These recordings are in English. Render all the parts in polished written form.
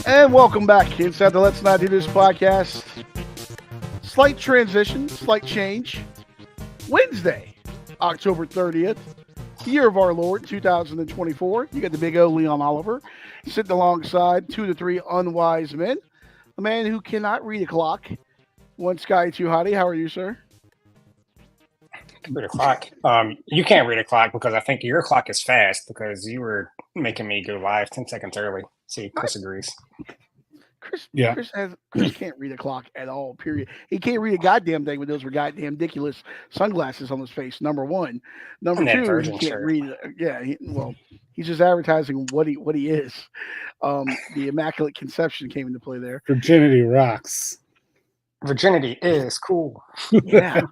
And welcome back inside the Let's Not Do This podcast. Slight transition, slight change. Wednesday, October 30th, year of our Lord, 2024. You got the big O, Leon Oliver, sitting alongside 2 to 3 unwise men. A man who cannot read a clock. One Sky, two Hottie. How are you, sir? Read a clock. You can't read a clock because I think your clock is fast because you were making me go live 10 seconds early. See, Chris agrees. Chris can't read a clock at all, period. He can't read a goddamn thing with those goddamn ridiculous sunglasses on his face, number one. Number two, he can't read. He's just advertising what he is. The Immaculate Conception came into play there. Virginity rocks. Virginity is cool. Yeah.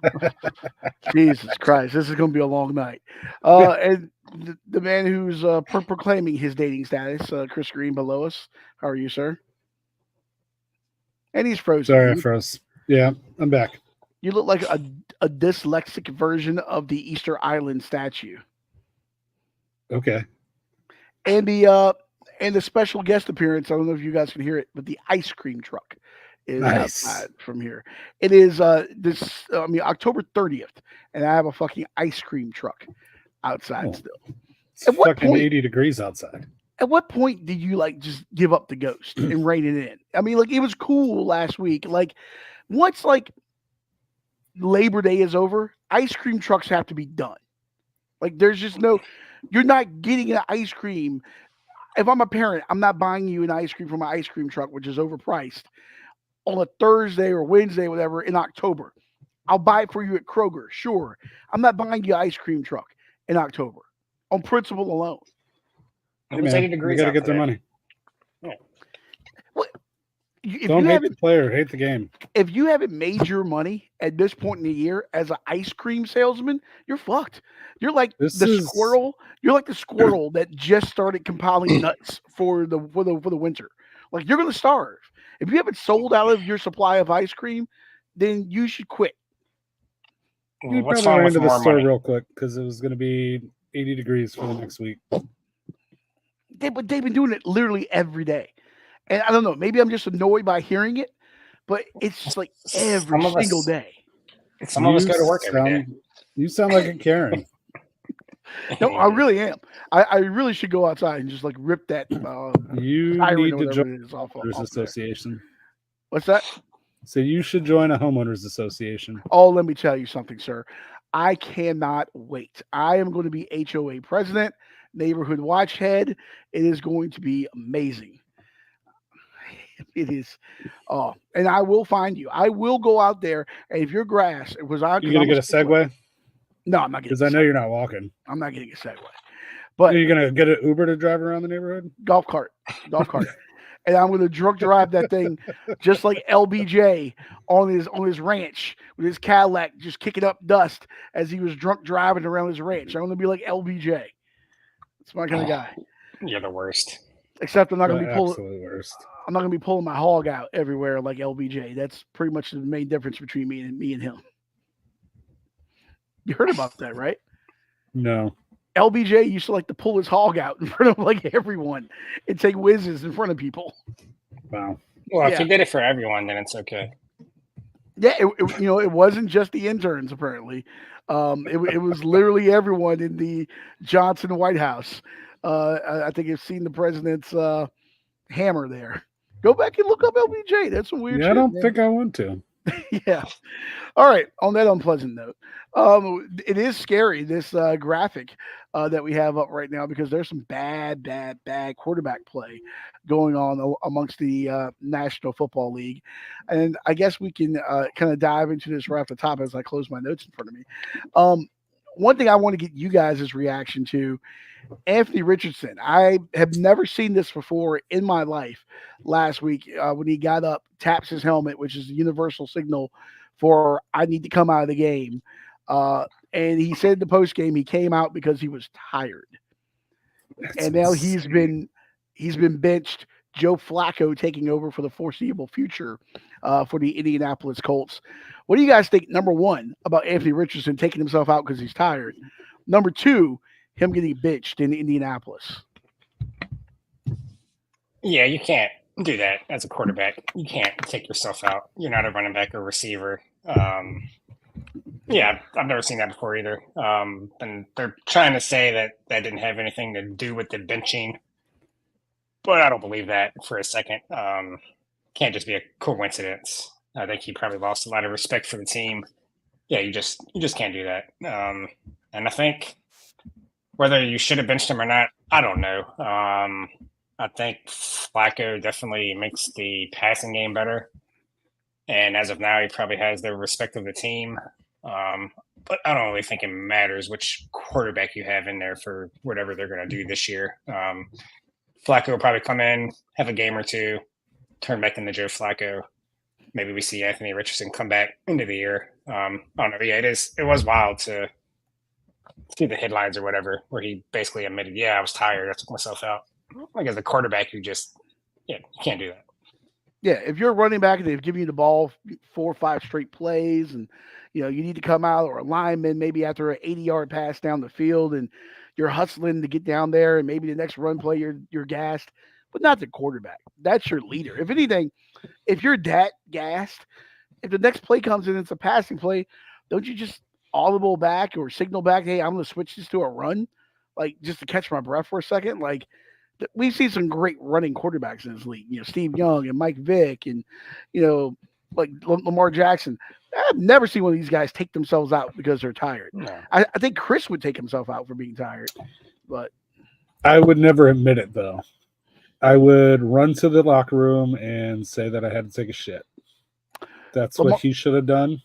Jesus Christ, this is going to be a long night. And the man who's proclaiming his dating status, Chris Green, below us. How are you, sir? And he's frozen. Sorry, I froze. Yeah, I'm back. You look like a dyslexic version of the Easter Island statue. Okay. And the special guest appearance, I don't know if you guys can hear it, but the ice cream truck is outside from here. It is October 30th, and I have a fucking ice cream truck outside still. It's fucking 80 degrees outside. At what point did you just give up the ghost and rein it in? I mean, it was cool last week. Once Labor Day is over, ice cream trucks have to be done. There's just you're not getting an ice cream. If I'm a parent, I'm not buying you an ice cream from my ice cream truck, which is overpriced, on a Thursday or Wednesday, whatever, in October. I'll buy it for you at Kroger, sure. I'm not buying you an ice cream truck in October on principle alone. Hey, man, 80 degrees. You got to get their money. Yeah. Well, don't hate the player, hate the game. If you haven't made your money at this point in the year as an ice cream salesman, you're fucked. You're like squirrel. You're like the squirrel that just started compiling nuts for the winter. You're gonna starve. If you haven't sold out of your supply of ice cream, then you should quit. You probably ran into the store real quick because it was going to be 80 degrees for the next week. They've been doing it literally every day. And I don't know, maybe I'm just annoyed by hearing it, but it's just every single day. Some of us go to work every day. You sound like a Karen. No, I really am. I really should go outside and just rip that. You need to join the Homeowners Association. What's that? So you should join a homeowners association. Oh, let me tell you something, sir. I cannot wait. I am going to be HOA president, neighborhood watch head. It is going to be amazing. It is. And I will find you. I will go out there. And if your grass, you're going to get a Segway? No, I'm not getting. Because I know you're not walking. I'm not getting a Segway. But are you going to get an Uber to drive around the neighborhood? Golf cart. And I'm going to drunk drive that thing just like LBJ on his ranch with his Cadillac just kicking up dust as he was drunk driving around his ranch. I'm going to be like LBJ. That's my kind of guy. You're the worst. Except I'm not going to be pulling. Absolutely worst. I'm not going to be pulling my hog out everywhere like LBJ. That's pretty much the main difference between me and him. You heard about that, right? No. LBJ used to like to pull his hog out in front of everyone and take whizzes in front of people. Wow. Well, if he did it for everyone, then it's okay. Yeah, it wasn't just the interns apparently. It was literally everyone in the Johnson White House. I think you've seen the president's hammer there. Go back and look up LBJ. That's some weird shit. I don't think I want to. Yeah. All right. On that unpleasant note, it is scary, this graphic that we have up right now, because there's some bad quarterback play going on amongst the National Football League. And I guess we can kind of dive into this right off the top as I close my notes in front of me. One thing I want to get you guys' reaction to, Anthony Richardson. I have never seen this before in my life. Last week, when he got up, taps his helmet, which is the universal signal for I need to come out of the game. And he said in the post game he came out because he was tired. And now he's been benched. Joe Flacco taking over for the foreseeable future for the Indianapolis Colts. What do you guys think, number one, about Anthony Richardson taking himself out because he's tired? Number two, him getting benched in Indianapolis. Yeah, you can't do that as a quarterback. You can't take yourself out. You're not a running back or receiver. Yeah, I've never seen that before either. And they're trying to say that didn't have anything to do with the benching, but I don't believe that for a second. Can't just be a coincidence. I think he probably lost a lot of respect for the team. Yeah, you just can't do that. And I think whether you should have benched him or not, I don't know. I think Flacco definitely makes the passing game better. And as of now, he probably has the respect of the team. But I don't really think it matters which quarterback you have in there for whatever they're going to do this year. Flacco will probably come in, have a game or two, turn back into Joe Flacco. Maybe we see Anthony Richardson come back into the year. I don't know. Yeah, it was wild to see the headlines or whatever, where he basically admitted, yeah, I was tired. I took myself out. Like as a quarterback, you can't do that. Yeah, if you're a running back and they've given you the ball 4 or 5 straight plays and, you need to come out, or a lineman maybe after an 80-yard pass down the field and you're hustling to get down there, and maybe the next run play you're gassed, but not the quarterback. That's your leader. If anything, if you're that gassed, if the next play comes in and it's a passing play, don't you just audible back or signal back, hey, I'm going to switch this to a run, like just to catch my breath for a second? Like, we've seen some great running quarterbacks in this league. Steve Young and Mike Vick and, like Lamar Jackson. I've never seen one of these guys take themselves out because they're tired. No. I think Chris would take himself out for being tired, but I would never admit it, though. I would run to the locker room and say that I had to take a shit. That's what he should have done,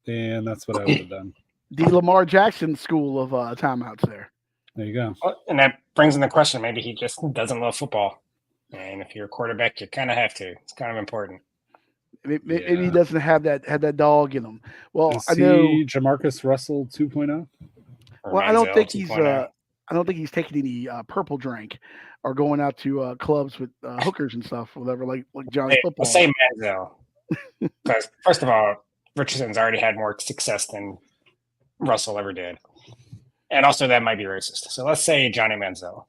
and that's what I would have done. The Lamar Jackson school of timeouts there. There you go. And that brings in the question, maybe he just doesn't love football. And if you're a quarterback, you kind of have to. It's kind of important. Maybe he doesn't have that dog in him. Well, Is I know Jamarcus Russell 2.0. Well, I don't think he's. I don't think he's taking any purple drink or going out to clubs with hookers and stuff, whatever, like Johnny Football. I'll say Manziel. Because first of all, Richardson's already had more success than Russell ever did, and also that might be racist. So let's say Johnny Manziel.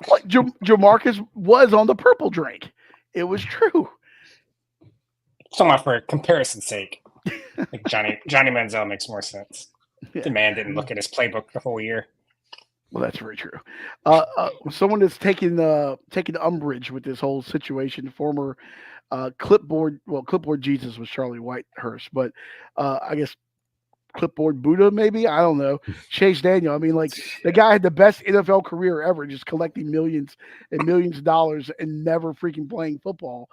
Well, Jamarcus was on the purple drink. It was true. So for comparison's sake, like Johnny Manziel makes more sense. Yeah. The man didn't look at his playbook the whole year. Well, that's very true. Someone that's taking umbrage with this whole situation, former clipboard Jesus was Charlie Whitehurst, but I guess clipboard Buddha, maybe, I don't know. Chase Daniel. I mean, like, the guy had the best NFL career ever, just collecting millions and millions of dollars and never freaking playing football.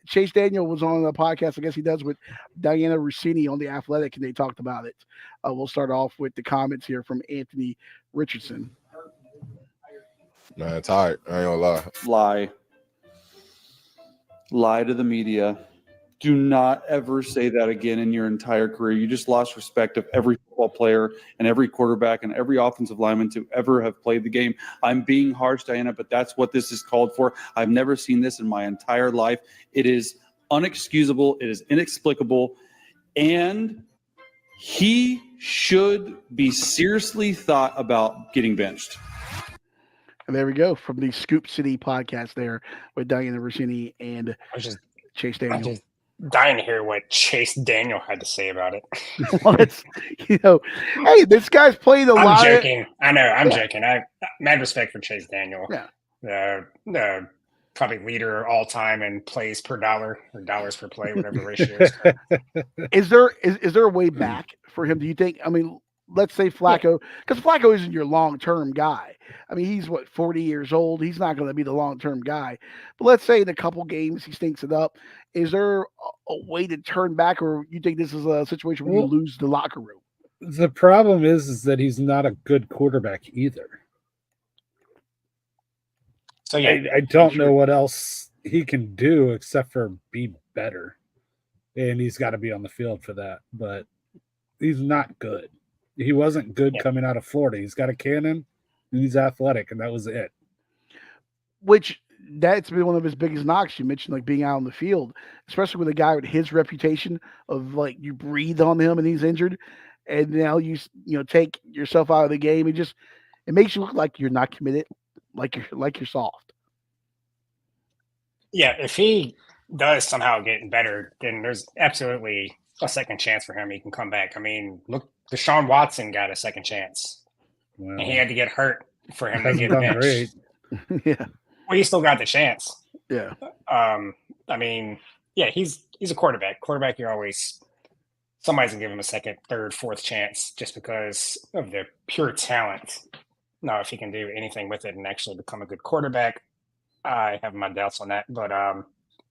Chase Daniel was on a podcast, I guess he does, with Diana Rossini on The Athletic, and they talked about it. We'll start off with the comments here from Anthony Richardson. Man, tired. I ain't gonna Lie to the media. Do not ever say that again in your entire career. You just lost respect of every football player and every quarterback and every offensive lineman to ever have played the game. I'm being harsh, Diana, but that's what this is called for. I've never seen this in my entire life. It is unexcusable. It is inexplicable. And he should be seriously thought about getting benched. And there we go, from the Scoop City podcast there with Diana Rossini and Chase Daniel. Dying to hear what Chase Daniel had to say about it. Well, it's, hey, this guy's played a lot. I'm joking. I know. I'm joking. I mad respect for Chase Daniel. Yeah. The probably leader all time in plays per dollar or dollars per play, whatever ratio is. Is there a way back for him? Do you think? I mean, let's say Flacco, because Flacco isn't your long-term guy. I mean, he's 40 years old. He's not going to be the long-term guy. But let's say in a couple games he stinks it up. Is there a way to turn back, or you think this is a situation where you lose the locker room? The problem is that he's not a good quarterback either. So I don't know what else he can do except for be better. And he's got to be on the field for that. But he's not good. He wasn't good coming out of Florida. He's got a cannon, and he's athletic, and that was it. Which, that's been one of his biggest knocks. You mentioned, like, being out on the field, especially with a guy with his reputation of, like, you breathe on him and he's injured, and now you take yourself out of the game. It makes you look like you're not committed, like you're soft. Yeah, if he does somehow get better, then there's absolutely a second chance for him. He can come back. I mean, look, Deshaun Watson got a second chance, Well, and he had to get hurt for him to hasn't get done benched. great. Yeah. Well, he still got the chance. Yeah. I mean, yeah, he's a quarterback. Quarterback, you're always somebody's gonna give him a second, third, fourth chance just because of their pure talent. Now, if he can do anything with it and actually become a good quarterback, I have my doubts on that. But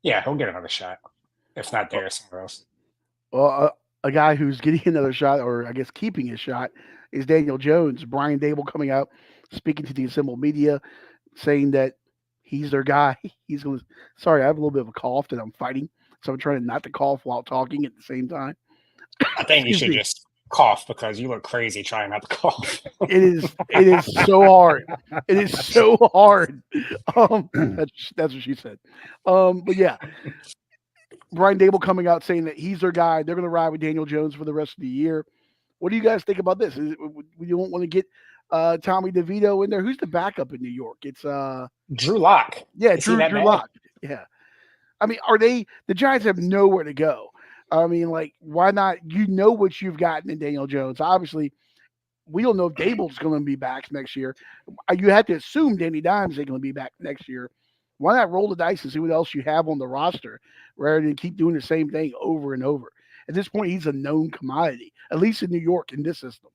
yeah, he'll get another shot. If not there, somewhere else. Well, a guy who's getting another shot, or I guess keeping his shot, is Daniel Jones. Brian Dable coming out, speaking to the assembled media, saying that he's their guy. He's going to. Sorry, I have a little bit of a cough that I'm fighting, so I'm trying not to cough while talking at the same time. I think you Excuse should me. just cough because you look crazy trying not to cough. It is so hard. It is so hard. That's what she said. But yeah, Brian Dable coming out saying that he's their guy. They're going to ride with Daniel Jones for the rest of the year. What do you guys think about this? We don't want to get Tommy DeVito in there. Who's the backup in New York? It's Drew Lock. yeah, Is he Drew that bad? Lock. Yeah. I mean, are they the Giants have nowhere to go? I mean, like, why not? You know what you've gotten in Daniel Jones. Obviously, we don't know if Dable's going to be back next year. You have to assume Danny Dimes is going to be back next year. Why not roll the dice and see what else you have on the roster rather than keep doing the same thing over and over? At this point, he's a known commodity, at least in New York in this system.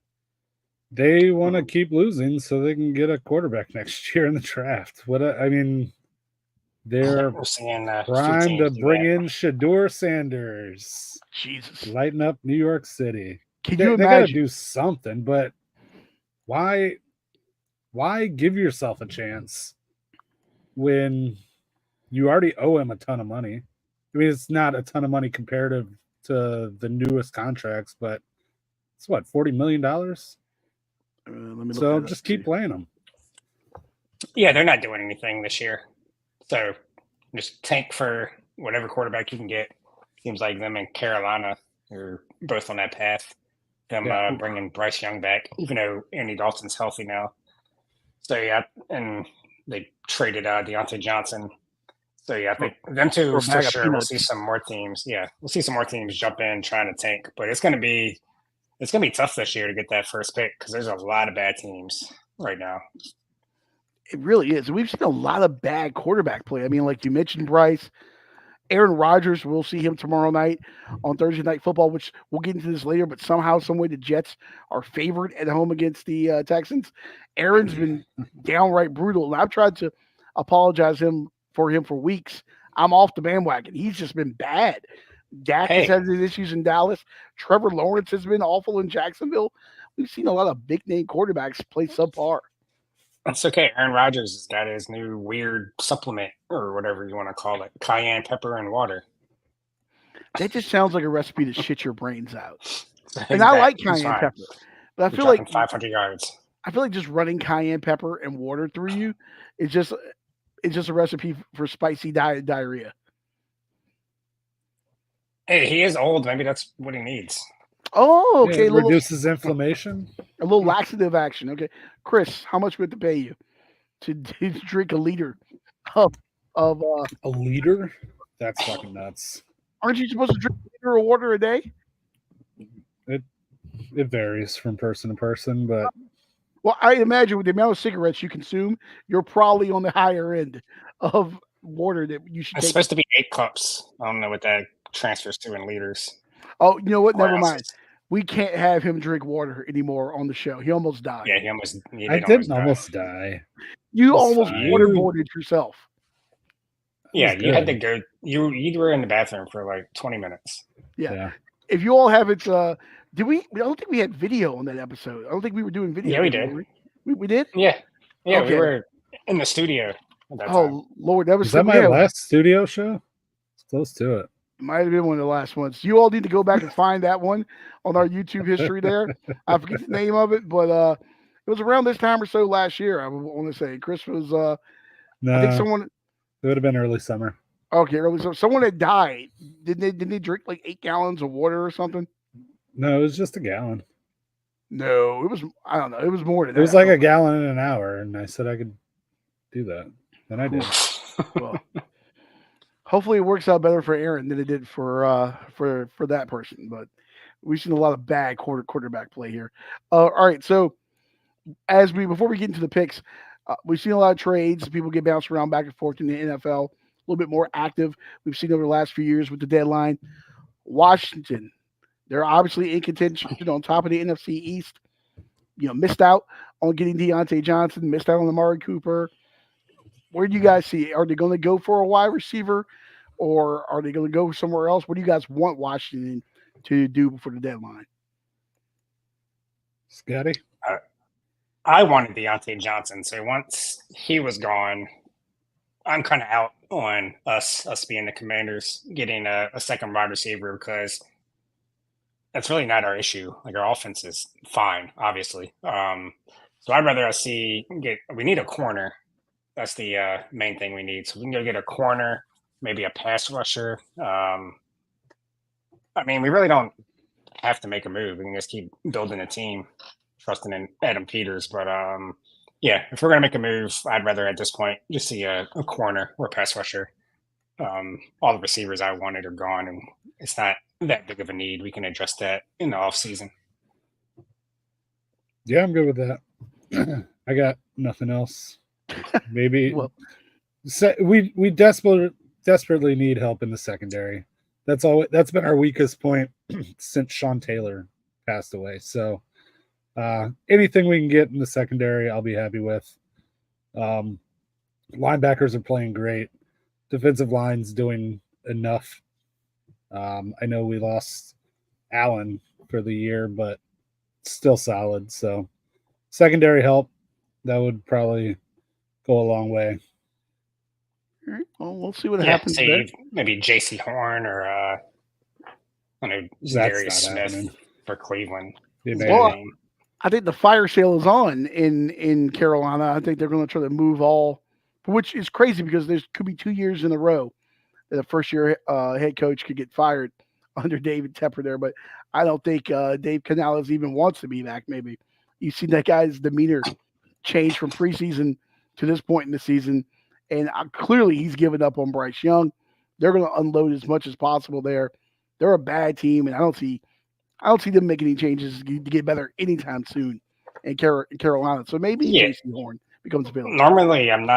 They want to keep losing so they can get a quarterback next year in the draft. I mean, they're We're seeing a few primed to teams do bring that. in Shador Sanders, Jesus. lighten up New York City. Can They you got to imagine? do something, but why give yourself a chance when you already owe him a ton of money? I mean, it's not a ton of money comparative to the newest contracts, but it's what, $40 million? Let me look So that up, just see. keep playing them. Yeah, they're not doing anything this year. So just tank for whatever quarterback you can get. Seems like them and Carolina are both on that path. Them Yeah. bringing Bryce Young back, even though Andy Dalton's healthy now. So yeah, and they traded Deontay Johnson. So yeah, I think them two For a for bag of sure. We'll peanuts. see some more teams. Yeah, we'll see some more teams jump in trying to tank, but it's gonna be tough this year to get that first pick because there's a lot of bad teams right now. It really is. We've seen a lot of bad quarterback play. I mean, like you mentioned, Bryce, Aaron Rodgers. We'll see him tomorrow night on Thursday Night Football, which we'll get into this later. But somehow, some way, the Jets are favored at home against the Texans. Aaron's been downright brutal, and I've tried to apologize for him for weeks. I'm off the bandwagon. He's just been bad. Dak has Hey. had his issues in Dallas. Trevor Lawrence has been awful in Jacksonville. We've seen a lot of big name quarterbacks play subpar. It's okay. Aaron Rodgers has got his new weird supplement or whatever you want to call it, cayenne pepper and water. That just sounds like a recipe to shit your brains out. So And he's I back. like He's cayenne fine. pepper, but I He's feel like 500 yards. just running cayenne pepper and water through you is just a recipe for spicy diarrhea. Hey, he is old. Maybe that's what he needs. Oh, okay, It reduces inflammation. a little laxative action. Okay, Chris, how much would it pay you to drink a liter of A liter? That's fucking nuts. Aren't you supposed to drink a liter of water a day? It varies from person to person, but Well, I imagine with the amount of cigarettes you consume, you're probably on the higher end of water that you should It's take. supposed to be 8 cups. I don't know what that transfers to in liters. Oh, you know what? Or Never mind. ounces. We can't have him drink water anymore on the show. He almost died. Yeah, he I did didn't die. almost die. You It's almost fine. waterboarded yourself. Yeah, It was you had to good. go. You were in the bathroom for like 20 minutes. Yeah. If you all have it, did we? I don't think we had video on that episode. I don't think we were doing video. Yeah, we did. We did? Yeah, Okay. we were in the studio at that time. Oh, Lord. That was Was that my yeah, last studio show? It's close to it. might have been one of the last ones. You all need to go back and find that one on our YouTube history there. I forget the name of it, but it was around this time or so last year, I want to say. Chris was, I think No, someone, it would have been early summer. okay, early, so someone had died. Didn't they drink like 8 gallons of water or something? No, it was just a gallon. No, it was, I don't know. It was more than It was that. like a gallon in an hour, and I said I could do that. And I did. Well, Hopefully, it works out better for Aaron than it did for that person. But we've seen a lot of bad quarterback play here. All right, so before we get into the picks, we've seen a lot of trades. People get bounced around back and forth in the NFL. A little bit more active. We've seen over the last few years with the deadline. Washington, they're obviously in contention on top of the NFC East. Missed out on getting Deontay Johnson, missed out on Amari Cooper. Where do you guys see? Are they going to go for a wide receiver, or are they going to go somewhere else? What do you guys want Washington to do before the deadline? Scotty? I wanted Deontay Johnson, so once he was gone, I'm kind of out on us being the Commanders getting a second wide receiver because that's really not our issue. Like our offense is fine, obviously. So I'd rather us we need a corner. That's the main thing we need. So we can go get a corner, maybe a pass rusher. I mean, we really don't have to make a move. We can just keep building a team, trusting in Adam Peters. But yeah, if we're gonna make a move, I'd rather at this point just see a corner or a pass rusher. All the receivers I wanted are gone, and it's not that big of a need. We can address that in the off season. Yeah, I'm good with that. I got nothing else. Maybe we desperately need help in the secondary. That's been our weakest point since Sean Taylor passed away. So anything we can get in the secondary, I'll be happy with. Linebackers are playing great. Defensive line's doing enough. I know we lost Allen for the year, but still solid. So secondary help, that would probably go a long way. All right. Well, we'll see what happens there. Maybe J.C. Horn or I don't know, Darius Smith for Cleveland. Well, I think the fire sale is on in Carolina. I think they're going to try to move all, which is crazy because there could be 2 years in a row that a first-year head coach could get fired under David Tepper there. But I don't think Dave Canales even wants to be back. Maybe you've seen that guy's demeanor change from preseason to this point in the season, and clearly he's given up on Bryce Young. They're going to unload as much as possible there. They're a bad team, and I don't see them making any changes to get better anytime soon in Carolina. So maybe J.C. Horn becomes available. Normally, I'm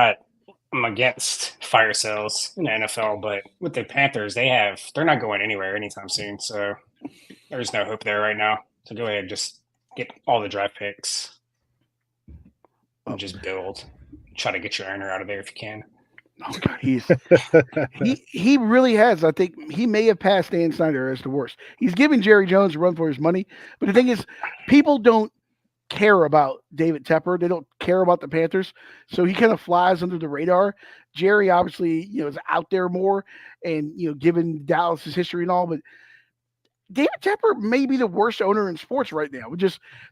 against fire sales in the NFL, but with the Panthers, they're not going anywhere anytime soon. So there's no hope there right now. So go ahead, just get all the draft picks and just build. Try to get your owner out of there if you can. Oh God, he really has. I think he may have passed Dan Snyder as the worst. He's giving Jerry Jones a run for his money, but the thing is, people don't care about David Tepper. They don't care about the Panthers, so he kind of flies under the radar. Jerry obviously, is out there more, and given Dallas's history and all, but David Tepper may be the worst owner in sports right now.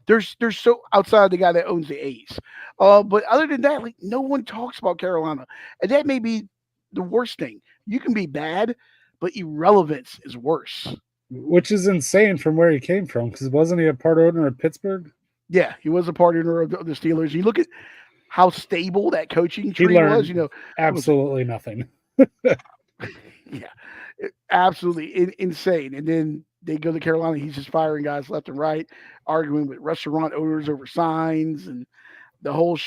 There's so outside the guy that owns the A's. But other than that, no one talks about Carolina. And that may be the worst thing. You can be bad, but irrelevance is worse. Which is insane from where he came from, because wasn't he a part owner of Pittsburgh? Yeah, he was a part owner of the Steelers. You look at how stable that coaching tree was. Absolutely nothing. Yeah, absolutely insane. And then they go to Carolina. He's just firing guys left and right, arguing with restaurant owners over signs, and the whole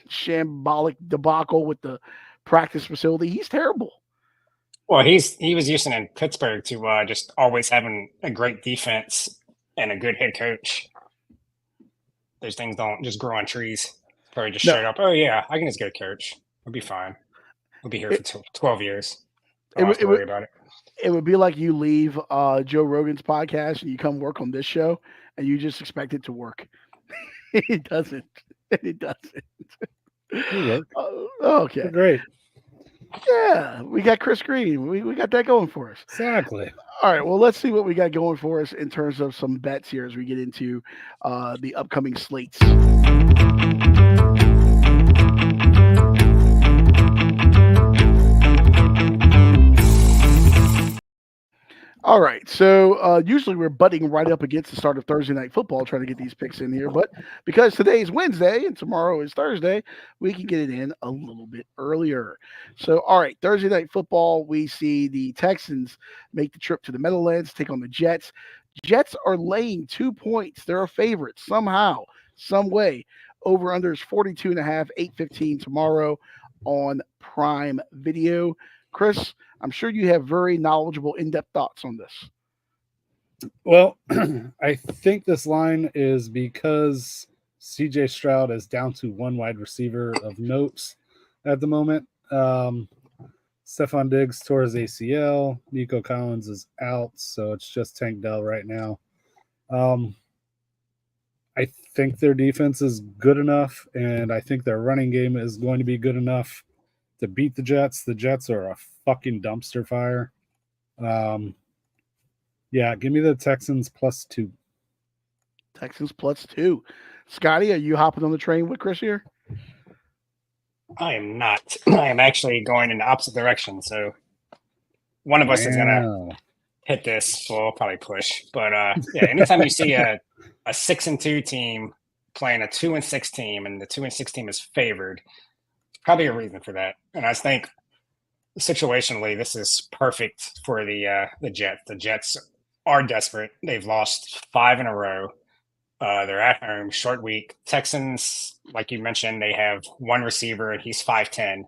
shambolic debacle with the practice facility. He's terrible. Well, he was used in Pittsburgh to just always having a great defense and a good head coach. Those things don't just grow on trees. Probably just straight up, oh yeah, I can just go coach. I'll be fine. I'll be here for 12 years. I don't have to worry about it. It would be like you leave Joe Rogan's podcast and you come work on this show and you just expect it to work. It doesn't. It doesn't. Okay. Great. Yeah, we got Chris Green. We got that going for us. Exactly. All right. Well, let's see what we got going for us in terms of some bets here as we get into the upcoming slates. All All right. So usually we're butting right up against the start of Thursday night football trying to get these picks in here. But because today is Wednesday and tomorrow is Thursday, we can get it in a little bit earlier. So, all right. Thursday night football, we see the Texans make the trip to the Meadowlands, take on the Jets. Jets are laying 2 points. They're a favorite somehow, some way. Over under is 42.5, 8:15 tomorrow on Prime Video. Chris, I'm sure you have very knowledgeable, in-depth thoughts on this. Well, I think this line is because CJ Stroud is down to one wide receiver of notes at the moment. Stephon Diggs tore his ACL. Nico Collins is out, so it's just Tank Dell right now. I think their defense is good enough, and I think their running game is going to be good enough to beat the Jets. The Jets are a fucking dumpster fire. Yeah, give me the Texans +2. Texans +2. Scotty, are you hopping on the train with Chris here? I am not. I am actually going in the opposite direction. So one of us is going to hit this. Well, we'll probably push. But yeah, anytime you see a 6-2 team playing a 2-6 team and the 2-6 team is favored, probably a reason for that. And I think situationally, this is perfect for the Jets. The Jets are desperate. They've lost 5 in a row. They're at home, short week. Texans, like you mentioned, they have one receiver, and he's 5'10".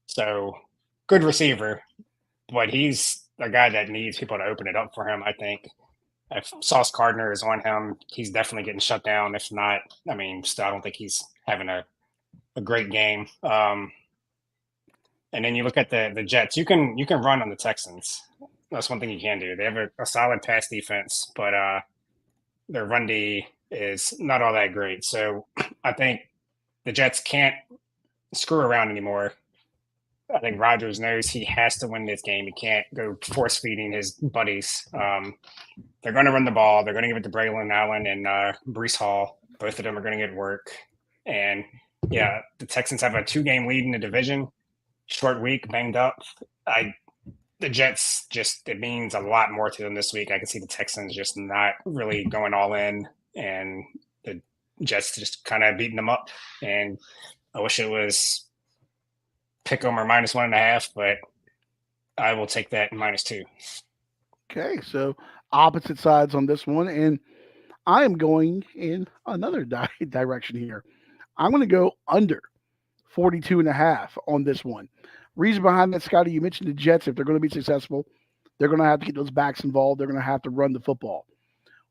So good receiver, but he's a guy that needs people to open it up for him, I think. If Sauce Gardner is on him, he's definitely getting shut down. If not, I mean, still, I don't think he's having a great game. And then you look at the Jets. You can run on the Texans. That's one thing you can do. They have a solid pass defense, but their run D is not all that great. So I think the Jets can't screw around anymore. I think Rodgers knows he has to win this game. He can't go force feeding his buddies. They're going to run the ball. They're going to give it to Braylon Allen and Brees Hall. Both of them are going to get work. And yeah, the Texans have a 2-game lead in the division. Short week, banged up. The Jets it means a lot more to them this week. I can see the Texans just not really going all in, and the Jets just kind of beating them up. And I wish it was pick 'em or -1.5, but I will take that -2. Okay, so opposite sides on this one, and I am going in another direction here. I'm going to go under 42.5 on this one. Reason behind that, Scotty, you mentioned the Jets. If they're going to be successful, they're going to have to get those backs involved. They're going to have to run the football.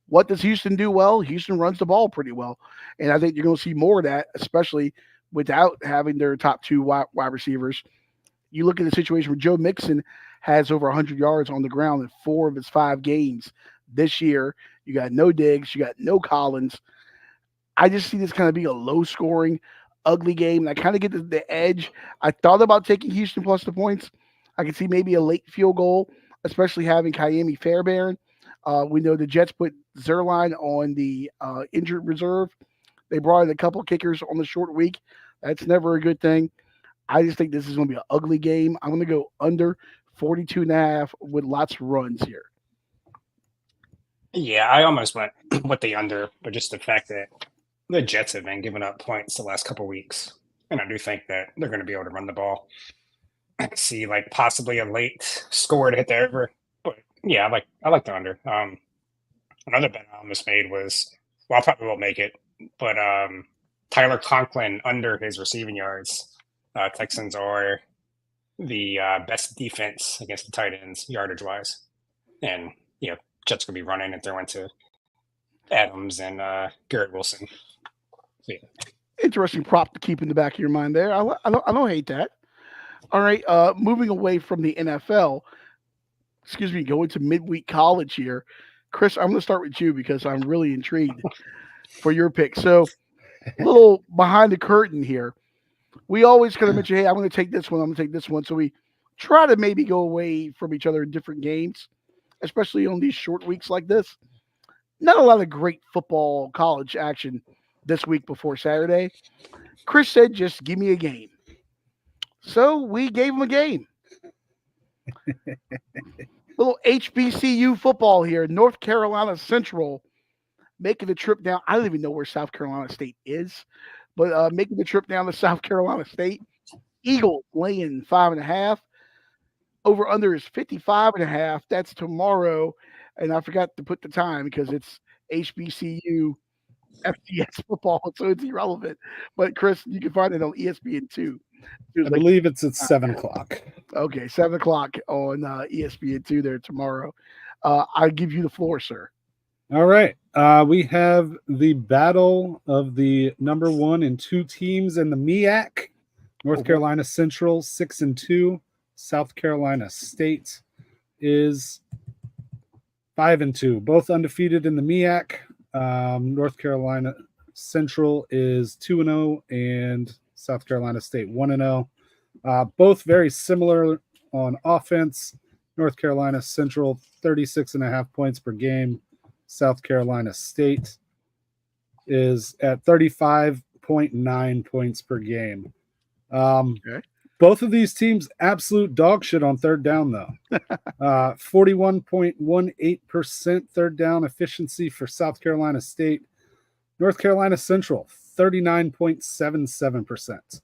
What does Houston do well? Houston runs the ball pretty well. And I think you're going to see more of that, especially without having their top 2 wide receivers. You look at the situation where Joe Mixon has over 100 yards on the ground in 4 of his 5 games this year. You got no Diggs. You got no Collins. I just see this kind of being a low-scoring, ugly game. And I kind of get the edge. I thought about taking Houston plus the points. I could see maybe a late field goal, especially having Kayemi Fairbairn. We know the Jets put Zerline on the injured reserve. They brought in a couple kickers on the short week. That's never a good thing. I just think this is going to be an ugly game. I'm going to go under 42.5 with lots of runs here. Yeah, I almost went with the under, but just the fact that the Jets have been giving up points the last couple of weeks, and I do think that they're going to be able to run the ball. I can see like possibly a late score to hit the over, but yeah, I like the under. Another bet I almost made was, well, I probably won't make it, but Tyler Conklin under his receiving yards. Texans are the best defense against the tight ends yardage wise, and Jets gonna be running and throwing to Adams and Garrett Wilson. So, yeah. Interesting prop to keep in the back of your mind there. I don't hate that. All right, moving away from the NFL, going to midweek college here. Chris, I'm going to start with you because I'm really intrigued for your pick. So, a little behind the curtain here. We always kind of mention, hey, I'm going to take this one, I'm going to take this one. So we try to maybe go away from each other in different games, especially on these short weeks like this. Not a lot of great football college action this week before Saturday. Chris said, just give me a game. So we gave him a game. Little HBCU football here. North Carolina Central making the trip down. I don't even know where South Carolina State is, but making the trip down to South Carolina State. Eagles laying 5.5. Over under is 55.5. That's tomorrow. And I forgot to put the time because it's HBCU FCS football, so it's irrelevant. But Chris, you can find it on ESPN2. I believe it's at 7:00. Okay, 7 o'clock on ESPN2 there tomorrow. I give you the floor, sir. All right. We have the battle of the number 1 and 2 teams in the MEAC. North Carolina Central 6-2. South Carolina State is 5-2. Both undefeated in the MEAC. North Carolina Central is 2-0 and South Carolina State 1-0. Both very similar on offense. North Carolina Central 36.5 points per game. South Carolina State is at 35.9 points per game. Okay. Both of these teams absolute dog shit on third down, though. 41.18% third down efficiency for South Carolina State. North Carolina Central, 39.77%.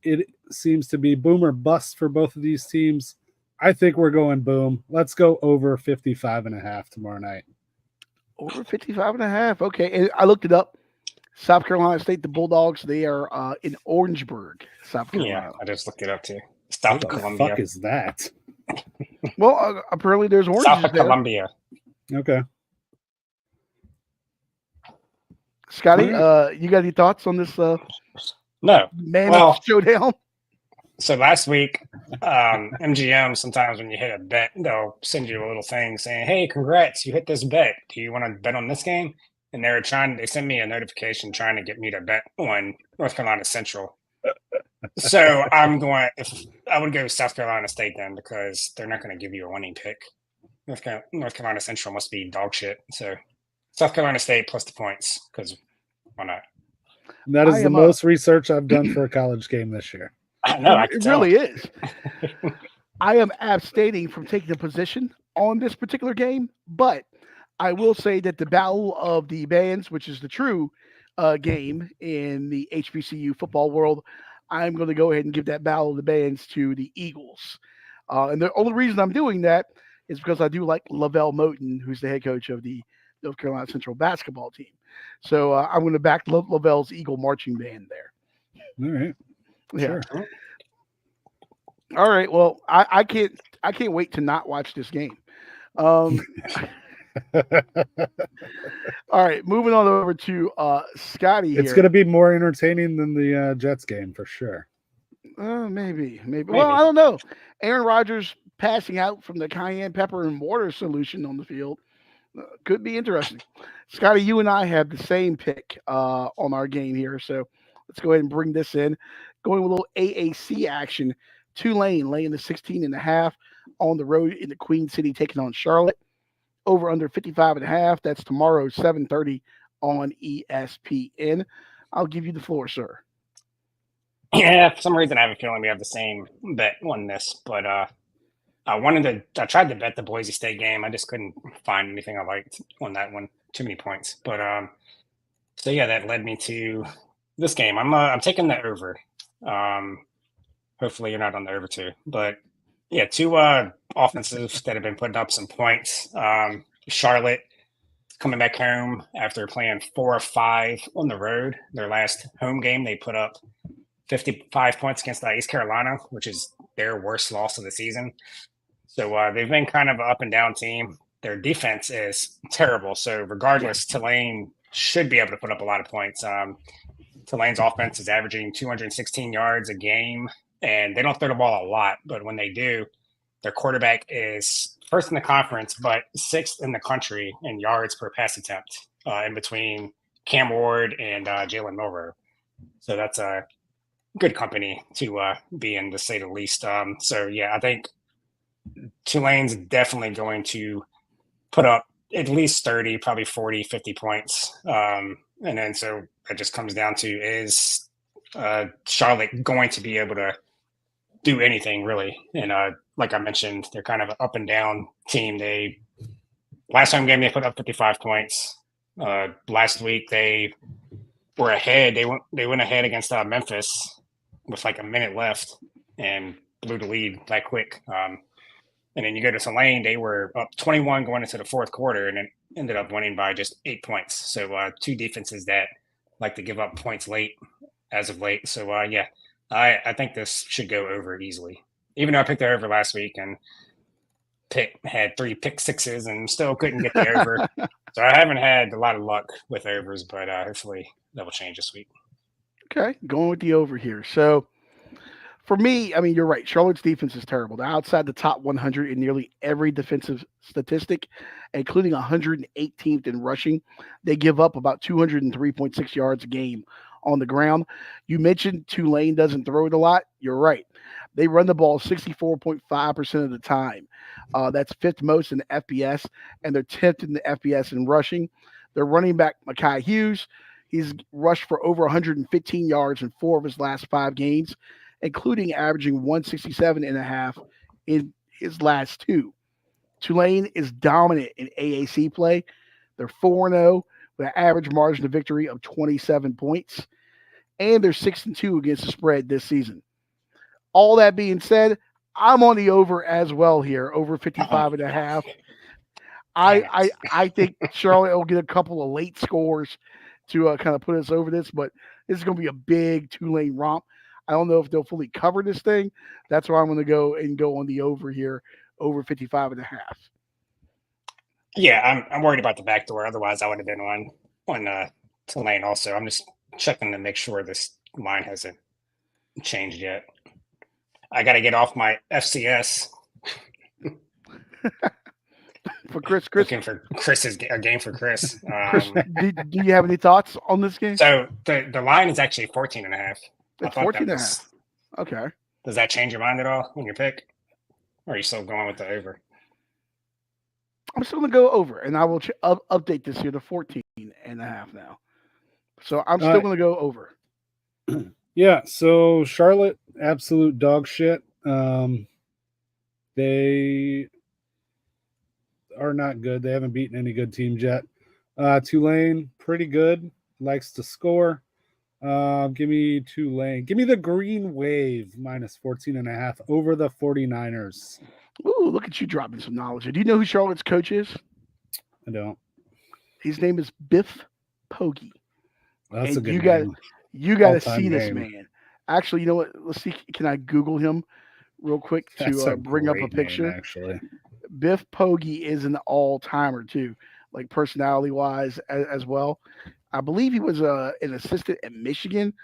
It seems to be boom or bust for both of these teams. I think we're going boom. Let's go over 55.5 tomorrow night. Over 55.5. Okay. And I looked it up. South Carolina State, the Bulldogs, they are in Orangeburg, South Carolina. Yeah, I just looked it up too. What South the of Columbia. fuck is that? Well, apparently there's oranges South of there. Columbia. Okay. Scotty, All you got any thoughts on this No. man Well- showdown? So last week, MGM, sometimes when you hit a bet, they'll send you a little thing saying, "Hey, congrats, you hit this bet. Do you want to bet on this game?" And they sent me a notification trying to get me to bet on North Carolina Central. So I would go South Carolina State then because they're not going to give you a winning pick. North Carolina Central must be dog shit. So South Carolina State plus the points because why not? That is the most research I've done for a college game this year. I know. It really is. I am abstaining from taking a position on this particular game, but I will say that the battle of the bands, which is the true game in the HBCU football world, I'm going to go ahead and give that battle of the bands to the Eagles. And the only reason I'm doing that is because I do like Lavelle Moten, who's the head coach of the North Carolina Central basketball team. So I'm going to back Lavelle's Eagle marching band there. All right. Yeah. Sure. All right. Well, I can't wait to not watch this game. All right, moving on over to Scotty here. It's going to be more entertaining than the Jets game for sure. Maybe. Well, I don't know. Aaron Rodgers passing out from the cayenne pepper and water solution on the field could be interesting. Scotty, you and I have the same pick on our game here, so let's go ahead and bring this in. Going with a little AAC action. Tulane laying the 16.5 on the road in the Queen City, taking on Charlotte. Over under 55.5. That's tomorrow, 7:30 on ESPN. I'll give you the floor, sir. Yeah, for some reason I have a feeling we have the same bet on this, but I tried to bet the Boise State game. I just couldn't find anything I liked on that one. Too many points. But so yeah, that led me to this game. I'm taking the over. Hopefully you're not on the over too. But yeah, two offensives that have been putting up some points. Charlotte coming back home after playing 4 or 5 on the road. Their last home game, they put up 55 points against East Carolina, which is their worst loss of the season. So they've been kind of an up and down team. Their defense is terrible. So regardless, Tulane should be able to put up a lot of points. Tulane's offense is averaging 216 yards a game, and they don't throw the ball a lot. But when they do, their quarterback is first in the conference, but 6th in the country in yards per pass attempt, in between Cam Ward and Jalen Milroe. So that's a good company to be in, to say the least. So yeah, I think Tulane's definitely going to put up at least 30, probably 40, 50 points. And then so it just comes down to, is Charlotte going to be able to do anything really. And like I mentioned, they're kind of an up and down team. They last time game they put up 55 points. Last week they were ahead. They went ahead against Memphis with like a minute left and blew the lead that quick. And then you go to Tulane, they were up 21 going into the fourth quarter, and then ended up winning by just 8 points. So two defenses that like to give up points late as of late. So yeah, I think this should go over easily. Even though I picked the over last week and had 3 pick sixes and still couldn't get the over. So I haven't had a lot of luck with overs, but hopefully that will change this week. Okay, going with the over here. So for me, I mean, you're right. Charlotte's defense is terrible. They're outside the top 100 in nearly every defensive statistic, including 118th in rushing. They give up about 203.6 yards a game on the ground. You mentioned Tulane doesn't throw it a lot. You're right. They run the ball 64.5% of the time. That's fifth most in the FBS, and they're 10th in the FBS in rushing. Their running back, Mekhi Hughes, he's rushed for over 115 yards in 4 of his last 5 games, including averaging 167.5 in his last 2. Tulane is dominant in AAC play. They're 4-0 with an average margin of victory of 27 points, and they're 6-2 against the spread this season. All that being said, I'm on the over as well here, over 55.5. I think Charlotte will get a couple of late scores to kind of put us over this, but this is going to be a big Tulane romp. I don't know if they'll fully cover this thing. That's why I'm going to go on the over here, over 55.5. Yeah, I'm worried about the back door. Otherwise, I would have been on Tulane also. I'm just checking to make sure this line hasn't changed yet. I got to get off my FCS. For Chris, Looking for Chris's a game for Chris. Chris, do you have any thoughts on this game? So the line is actually 14.5. It's 14.5. Okay. Does that change your mind at all on your pick? Or are you still going with the over? I'm still going to go over, and I will update this here to 14.5 now. So I'm still going to go over. Yeah, so Charlotte, absolute dog shit. They are not good. They haven't beaten any good teams yet. Tulane, pretty good. Likes to score. Give me Tulane. Give me the Green Wave minus 14.5 over the 49ers. Ooh, look at you dropping some knowledge. Do you know who Charlotte's coach is? I don't. His name is Biff Poggi. That's and a good name. You got to All-time see this name. man. Actually, you know what? Let's see. Can I Google him real quick to bring up a picture? Name, actually. Biff Poggi is an all-timer too, like personality-wise as well. I believe he was an assistant at Michigan.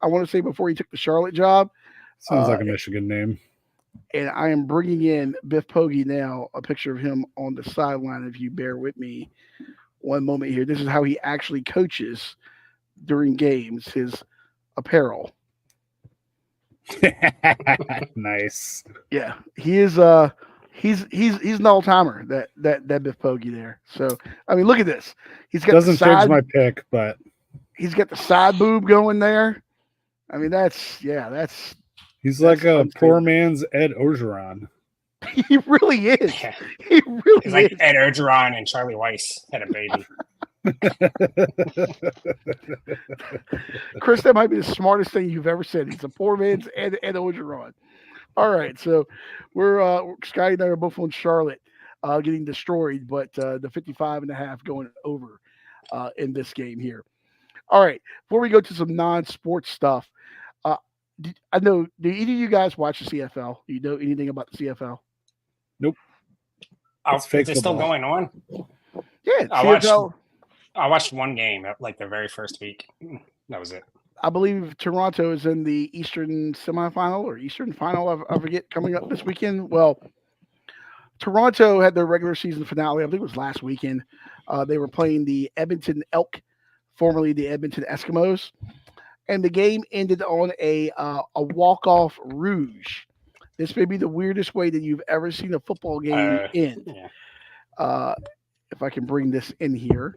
I want to say before he took the Charlotte job. Sounds like a Michigan name. And I am bringing in Biff Poggi now, a picture of him on the sideline. If you bear with me one moment here. This is how he actually coaches during games, his apparel. Nice. Yeah, he is he's an all-timer, that Biff Poggi there. So, I mean, look at this. He's got doesn't change my pick, but he's got the side boob going there. I mean, that's he's like a poor man's Ed Orgeron. He really is. Yeah. He really He's like is. Ed Orgeron and Charlie Weiss had a baby. Chris, that might be the smartest thing you've ever said. He's a poor man's Ed Orgeron. All right, so we're Scotty and I are both on Charlotte getting destroyed, but the 55.5 going over in this game here. All right, before we go to some non-sports stuff, I know, do either of you guys watch the CFL? Do you know anything about the CFL? Nope. Is it still going on? Yeah, CFL. I watched one game at like the very first week. That was it. I believe Toronto is in the Eastern semifinal or Eastern final. I forget, coming up this weekend. Well, Toronto had their regular season finale. I think it was last weekend. They were playing the Edmonton Elk, formerly the Edmonton Eskimos, and the game ended on a walk-off rouge. This may be the weirdest way that you've ever seen a football game end. Yeah. If I can bring this in here.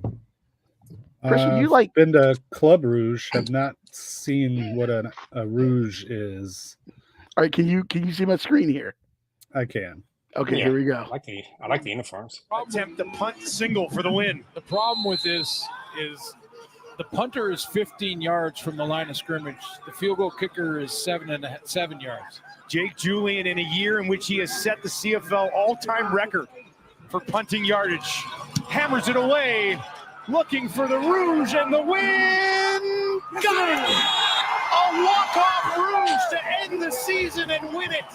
Chris, you like been to Club Rouge? Have not seen what a rouge is. All right, can you see my screen here? I can. Okay, Yeah. here we go. I like the uniforms. Attempt the punt single for the win. The problem with this is the punter is 15 yards from the line of scrimmage. The field goal kicker is 7 yards. Jake Julian, in a year in which he has set the CFL all-time record for punting yardage, hammers it away, looking for the Rouge and the win. Got it! A walk-off Rouge to end the season and win it.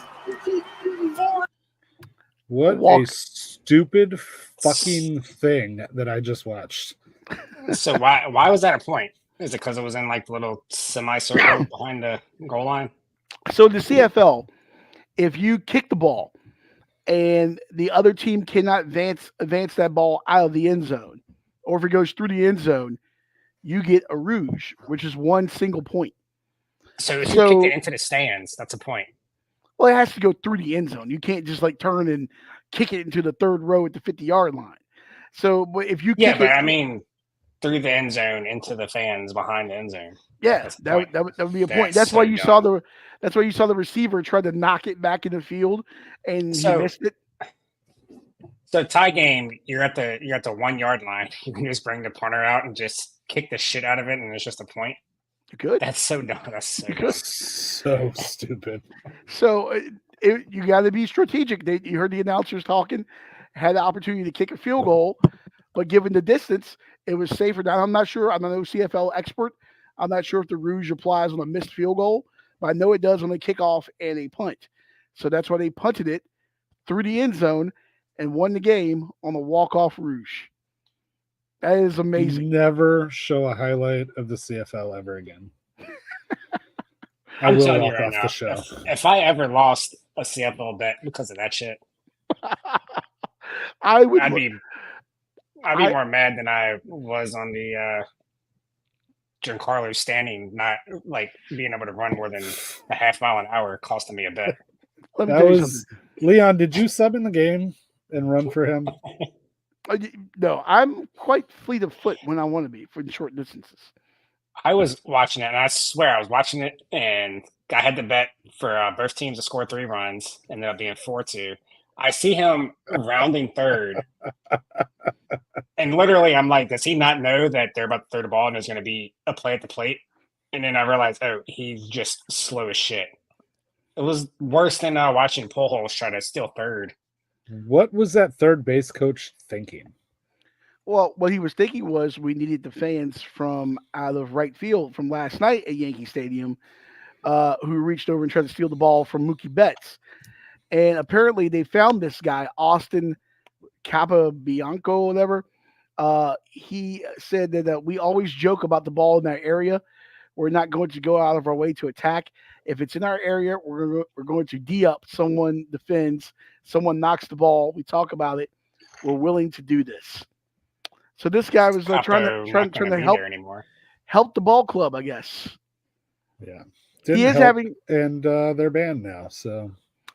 What a stupid fucking thing that I just watched. So why was that a point? Is it because it was in like the little semicircle behind the goal line? So the CFL, if you kick the ball and the other team cannot advance that ball out of the end zone, or if it goes through the end zone, you get a Rouge, which is one single point. So if you kick it into the stands, that's a point. Well, it has to go through the end zone. You can't just like turn and kick it into the third row at the 50-yard line. So, but if you kick I mean, through the end zone into the fans behind the end zone. Yeah, that would be a point. That's why you saw the receiver try to knock it back in the field, and he missed it. So tie game, you're at the 1 yard line. You can just bring the punter out and just kick the shit out of it, and it's just a point. You could. That's so dumb. That's so you dumb. So stupid. So you got to be strategic. You heard the announcers talking, had the opportunity to kick a field goal, but given the distance, it was safer. Now I'm not sure. I'm no CFL expert. I'm not sure if the Rouge applies on a missed field goal, but I know it does on a kickoff and a punt. So that's why they punted it through the end zone and won the game on a walk-off Rouge. That is amazing. Never show a highlight of the CFL ever again. I I'm will telling you walk right off now, the show. If I ever lost a CFL bet because of that shit, I'd be more mad than I was on the Giancarlo standing, not like being able to run more than a half mile an hour, costing me a bet. That was Leon. Did you sub in the game and run for him? No, I'm quite fleet of foot when I want to be for short distances. I was watching it, and I swear I was watching it, and I had the bet for both teams to score 3 runs, ended up being 4-2. I see him rounding third, and literally I'm like, does he not know that they're about to throw the ball and there's going to be a play at the plate? And then I realized, oh, he's just slow as shit. It was worse than watching Pujols try to steal third. What was that third base coach thinking? Well, what he was thinking was we needed the fans from out of right field from last night at Yankee Stadium who reached over and tried to steal the ball from Mookie Betts. And apparently they found this guy, Austin Capabianco, whatever. He said that we always joke about the ball in that area. We're not going to go out of our way to attack. If it's in our area, we're going to D-up. Someone defends. Someone knocks the ball. We talk about it. We're willing to do this. So this guy was trying to help the ball club, I guess. Yeah, he is having, and they're banned now. So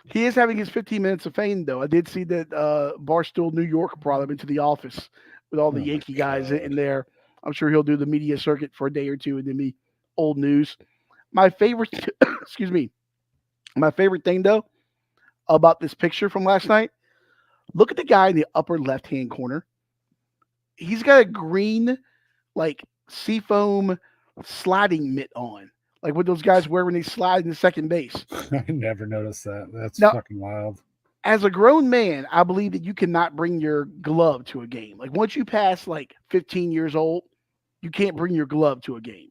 he is having his 15 minutes of fame, though. I did see that Barstool New York brought him into the office with all the Yankee guys in there. I'm sure he'll do the media circuit for a day or two and then be old news. My favorite, excuse me, my favorite thing though about this picture from last night. Look at the guy in the upper left-hand corner. He's got a green, like, seafoam sliding mitt on. Like what those guys wear when they slide in the second base. I never noticed that. That's fucking wild. As a grown man, I believe that you cannot bring your glove to a game. Like once you pass like 15 years old, you can't bring your glove to a game.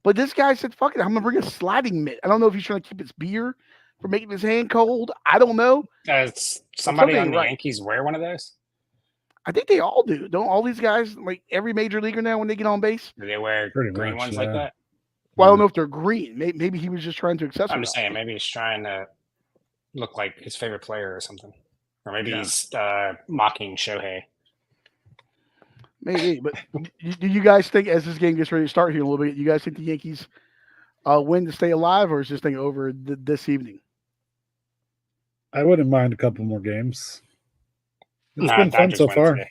But this guy said, fuck it, I'm going to bring a sliding mitt. I don't know if he's trying to keep his beer from making his hand cold. I don't know. Does somebody on the Yankees wear one of those? I think they all do. Don't all these guys, like every major leaguer now, when they get on base? Do they wear green ones like that? Well, I don't know if they're green. Maybe he was just trying to accessorize. I'm just saying, maybe he's trying to look like his favorite player or something. Or maybe he's mocking Shohei. Maybe. But do you guys think, as this game gets ready to start here a little bit, you guys think the Yankees win to stay alive, or is this thing over this evening? I wouldn't mind a couple more games. It's been fun so far. Today.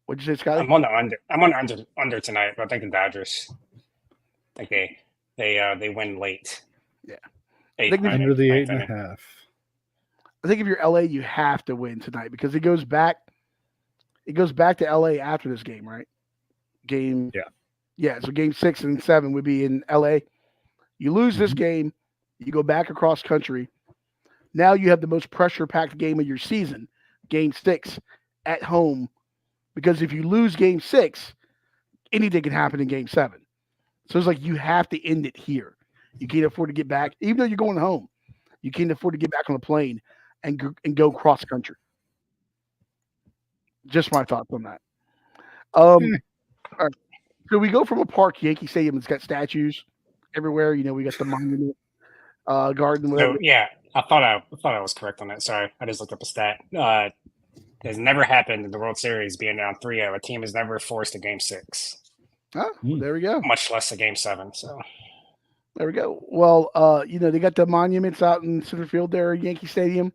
What'd you say, Scotty? I'm on the under tonight, but I think the Dodgers. I think they win late. Yeah. Eight think ninth, Under the ninth 8.5. inning. I think if you're LA, you have to win tonight because it goes back. It goes back to LA after this game, right? Game. Yeah. Yeah. So game 6 and 7 would be in LA. You lose this game, you go back across country. Now you have the most pressure-packed game of your season, game 6, at home. Because if you lose game 6, anything can happen in game 7. So it's like you have to end it here. You can't afford to get back, even though you're going home. You can't afford to get back on a plane and go cross country. Just my thoughts on that. All right. So we go from a park, Yankee Stadium. It's got statues everywhere. You know, we got the monument, garden, whatever. So yeah, I thought I was correct on that. Sorry, I just looked up a stat. Has never happened in the World Series being down 3-0. A team has never forced a game 6, Well, there we go. much less a game 7. So There we go. Well, you know, they got the monuments out in center field there at Yankee Stadium.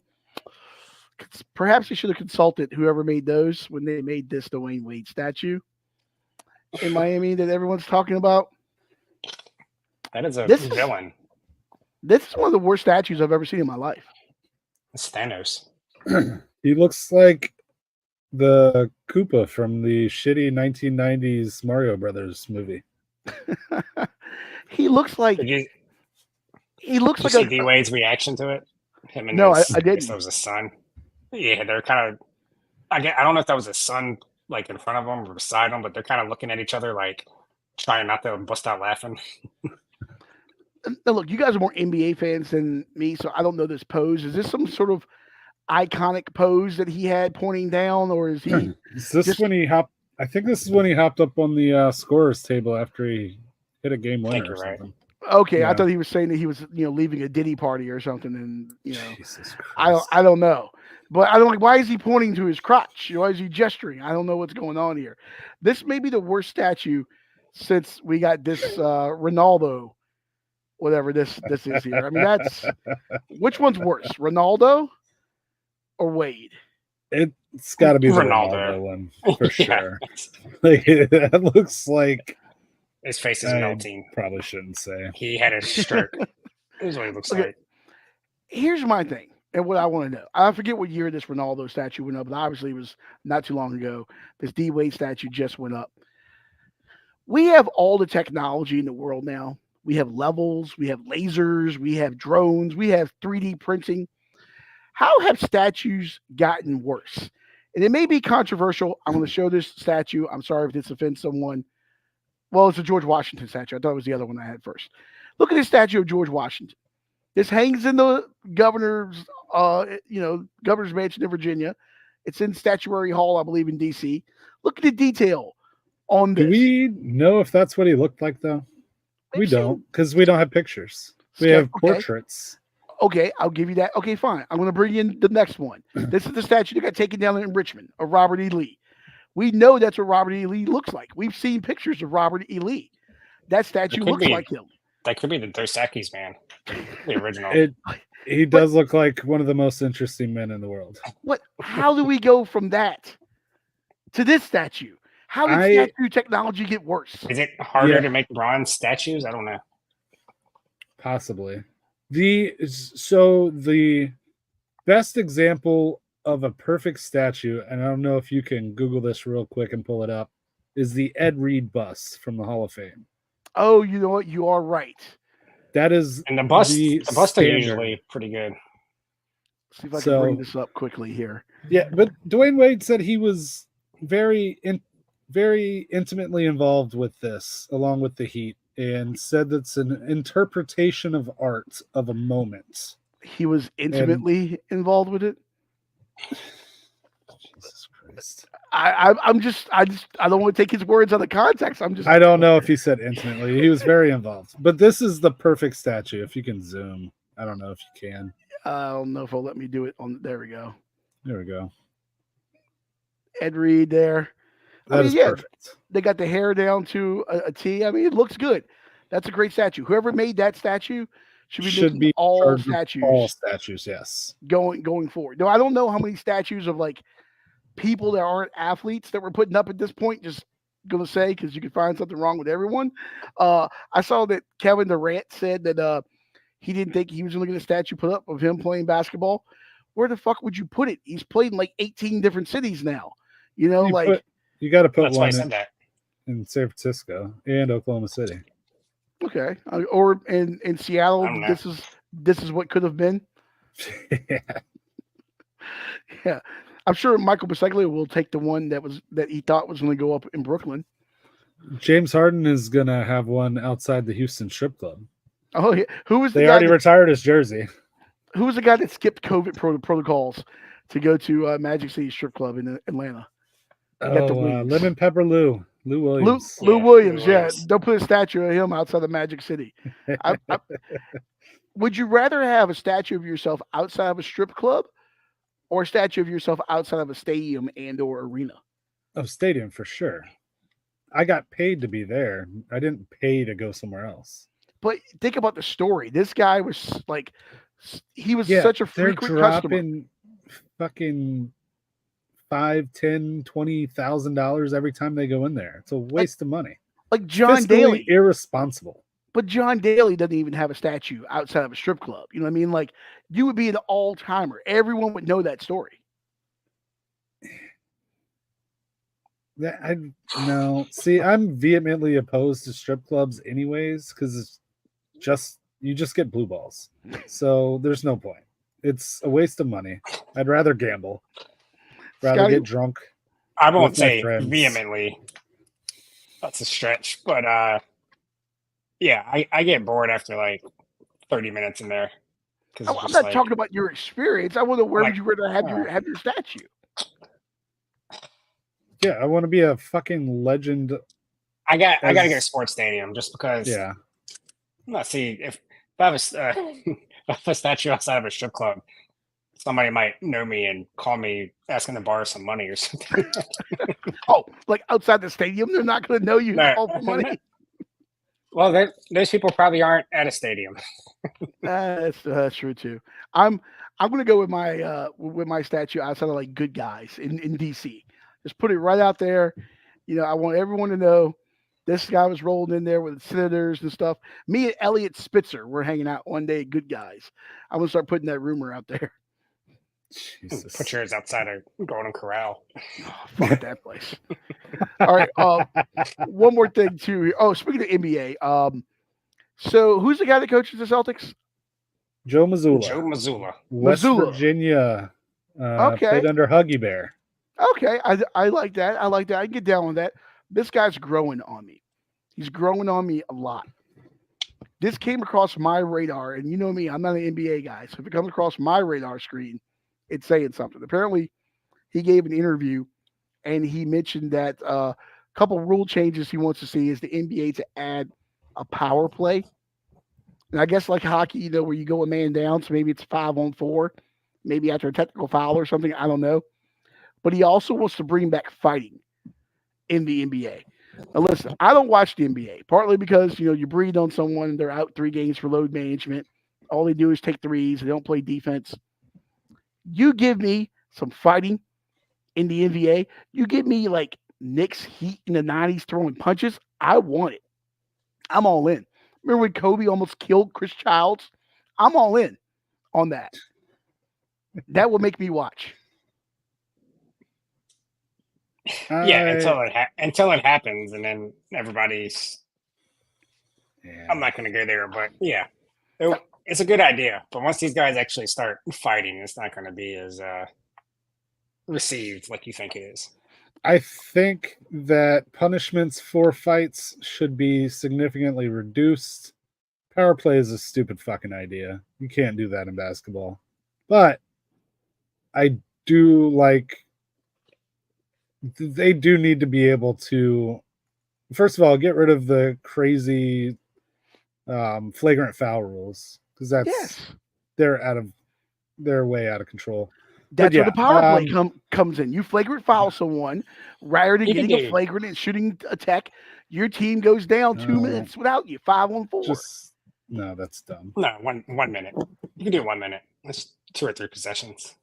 Perhaps they should have consulted whoever made those when they made this Dwayne Wade statue in Miami that everyone's talking about. that is a This is- villain. This is one of the worst statues I've ever seen in my life. It's Thanos. He looks like the Koopa from the shitty 1990s Mario Brothers movie. He looks like Did you like see D Wade's reaction to it? Him and No, his, I didn't. guess that was his son. Yeah, they're kind of. I don't know if that was his son, like in front of him or beside him, but they're kind of looking at each other, like trying not to bust out laughing. Now look, you guys are more NBA fans than me, so I don't know this pose. Is this some sort of iconic pose that he had pointing down, or is he? Is this Just- when he hopped? I think this is when he hopped up on the scorer's table after he hit a game I think winner or you're right. something. Okay, I Yeah. thought he was saying that he was, you know, leaving a Diddy party or something, and you know, Jesus I Christ. don't know, but I don't like. Why is he pointing to his crotch? Why is he gesturing? I don't know what's going on here. This may be the worst statue since we got this Ronaldo, whatever this is here. I mean, that's which one's worse, Ronaldo or Wade? It's got to be the Ronaldo. Ronaldo one for Yeah. sure. Like, that looks like His face is I melting. probably shouldn't say. He had a stroke. This is what he looks Okay. like. Here's my thing, and what I want to know. I forget what year this Ronaldo statue went up, but obviously it was not too long ago. This D Wade statue just went up. We have all the technology in the world now. We have levels, we have lasers, we have drones, we have 3D printing. How have statues gotten worse? And it may be controversial. I'm going to show this statue. I'm sorry if this offends someone. Well, it's a George Washington statue. I thought it was the other one I had first. Look at this statue of George Washington. This hangs in the governor's, governor's mansion in Virginia. It's in Statuary Hall, I believe, in D.C. Look at the detail on this. Do we know if that's what he looked like, though? We We've seen- don't, because we don't have pictures. We have Okay. portraits. Okay, I'll give you that. Okay, fine. I'm going to bring in the next one. This is the statue that got taken down in Richmond of Robert E. Lee. We know that's what Robert E. Lee looks like. We've seen pictures of Robert E. Lee. That statue It could looks be. like him. That could be the Dos Equis man, the original. He does look like one of the most interesting men in the world. What? How do we go from that to this statue? How did statue technology get worse? Is it harder Yeah. to make bronze statues? I don't know. Possibly. The best example of a perfect statue, and I don't know if you can Google this real quick and pull it up, is the Ed Reed bust from the Hall of Fame. Oh, you know what? You are right. That is And the busts are standard. usually pretty good. See if I can So- bring this up quickly here. Yeah, but Dwayne Wade said he was very intimately involved with this, along with the Heat, and said that's an interpretation of art of a moment. He was intimately involved with it. Jesus Christ. I don't want to take his words out of context. I don't know if he said intimately. He was very involved. But this is the perfect statue. If you can zoom. I don't know if you can. I don't know if he'll let me do it on. There we go. There we go. Ed Reed there. That is perfect. They got the hair down to a T. I mean, it looks good. That's a great statue. Whoever made that statue should be making all charged with statues. All statues, yes. Going forward. No, I don't know how many statues of like people that aren't athletes that we're putting up at this point. Just gonna say because you can find something wrong with everyone. I saw that Kevin Durant said that he didn't think he was going to get a statue put up of him playing basketball. Where the fuck would you put it? He's played in like 18 different cities now. You know, you got to put That's why I one said that. in San Francisco and Oklahoma City. okay, or in Seattle. I don't know. This is what could have been. Yeah. Yeah, I'm sure Michael Biseglia will take the one that he thought was going to go up in Brooklyn. James Harden is gonna have one outside the Houston strip club. Oh yeah, who was the They guy already retired his jersey. who was the guy that skipped COVID protocols to go to Magic City Strip Club in Atlanta? Got the wings. Lemon Pepper Lou Williams. Lou Yeah, Williams, Lou yeah. Williams. They'll put a statue of him outside of Magic City. Would you rather have a statue of yourself outside of a strip club or a statue of yourself outside of a stadium and or arena? Oh, stadium for sure. I got paid to be there. I didn't pay to go somewhere else. But think about the story. This guy was like, he was Yeah, such a they're frequent customer. dropping fucking $5,000, $10,000, $20,000 every time they go in there. It's a waste of money. Like John Fiscally Daly. irresponsible. But John Daly doesn't even have a statue outside of a strip club. You know what I mean? Like, you would be an all-timer. Everyone would know that story. No. See, I'm vehemently opposed to strip clubs anyways, because it's you just get blue balls. So there's no point. It's a waste of money. I'd rather gamble. Rather Scotty, get drunk. I won't with my say friends. vehemently. That's a stretch, but yeah, I get bored after like 30 minutes in there. I'm not talking about your experience. I want to know where would you rather have your statue? Yeah, I want to be a fucking legend. I gotta get a sports stadium just because. Yeah. Let's see if I have a statue outside of a strip club, somebody might know me and call me asking to borrow some money or something. Oh, like outside the stadium, they're not going to know you No. call for money. Well, those people probably aren't at a stadium. That's true too. I'm going to go with my statue outside of like Good Guys in DC. Just put it right out there. You know, I want everyone to know this guy was rolling in there with senators and stuff. Me and Elliot Spitzer were hanging out one day at Good Guys. I'm going to start putting that rumor out there. Jesus. Put yours outside of Golden Corral. Oh, fuck that place. All right. One more thing too. Oh, speaking of NBA, so who's the guy that coaches the Celtics? Joe Mazzulla. Joe Mazzulla. West Mazzulla. Virginia. Okay. Played under Huggy Bear. Okay, I like that. I can get down with that. This guy's growing on me. He's growing on me a lot. This came across my radar, and you know me, I'm not an NBA guy. So if it comes across my radar screen, it's saying something. Apparently, he gave an interview, and he mentioned that a couple rule changes he wants to see is the NBA to add a power play. And I guess like hockey, you know, where you go a man down, so maybe it's 5-on-4, maybe after a technical foul or something. I don't know. But he also wants to bring back fighting in the NBA. Now, listen, I don't watch the NBA, partly because, you know, you breathe on someone, they're out 3 games for load management. All they do is take threes. They don't play defense. You give me some fighting in the NBA. You give me, like, Knicks Heat in the 90s throwing punches. I want it. I'm all in. Remember when Kobe almost killed Chris Childs? I'm all in on that. That will make me watch. Yeah, until it happens, and then everybody's. Yeah. I'm not going to go there, but yeah, it's a good idea. But once these guys actually start fighting, it's not going to be as received like you think it is. I think that punishments for fights should be significantly reduced. Power play is a stupid fucking idea. You can't do that in basketball. But I do like. They do need to be able to, first of all, get rid of the crazy flagrant foul rules, because they're way out of control. That's where the power play comes in. You flagrant foul someone, prior to getting a flagrant and shooting a tech, your team goes down 2 minutes without you, 5-on-4. No, that's dumb. No, 1 minute. You can do 1 minute. That's 2 or 3 possessions.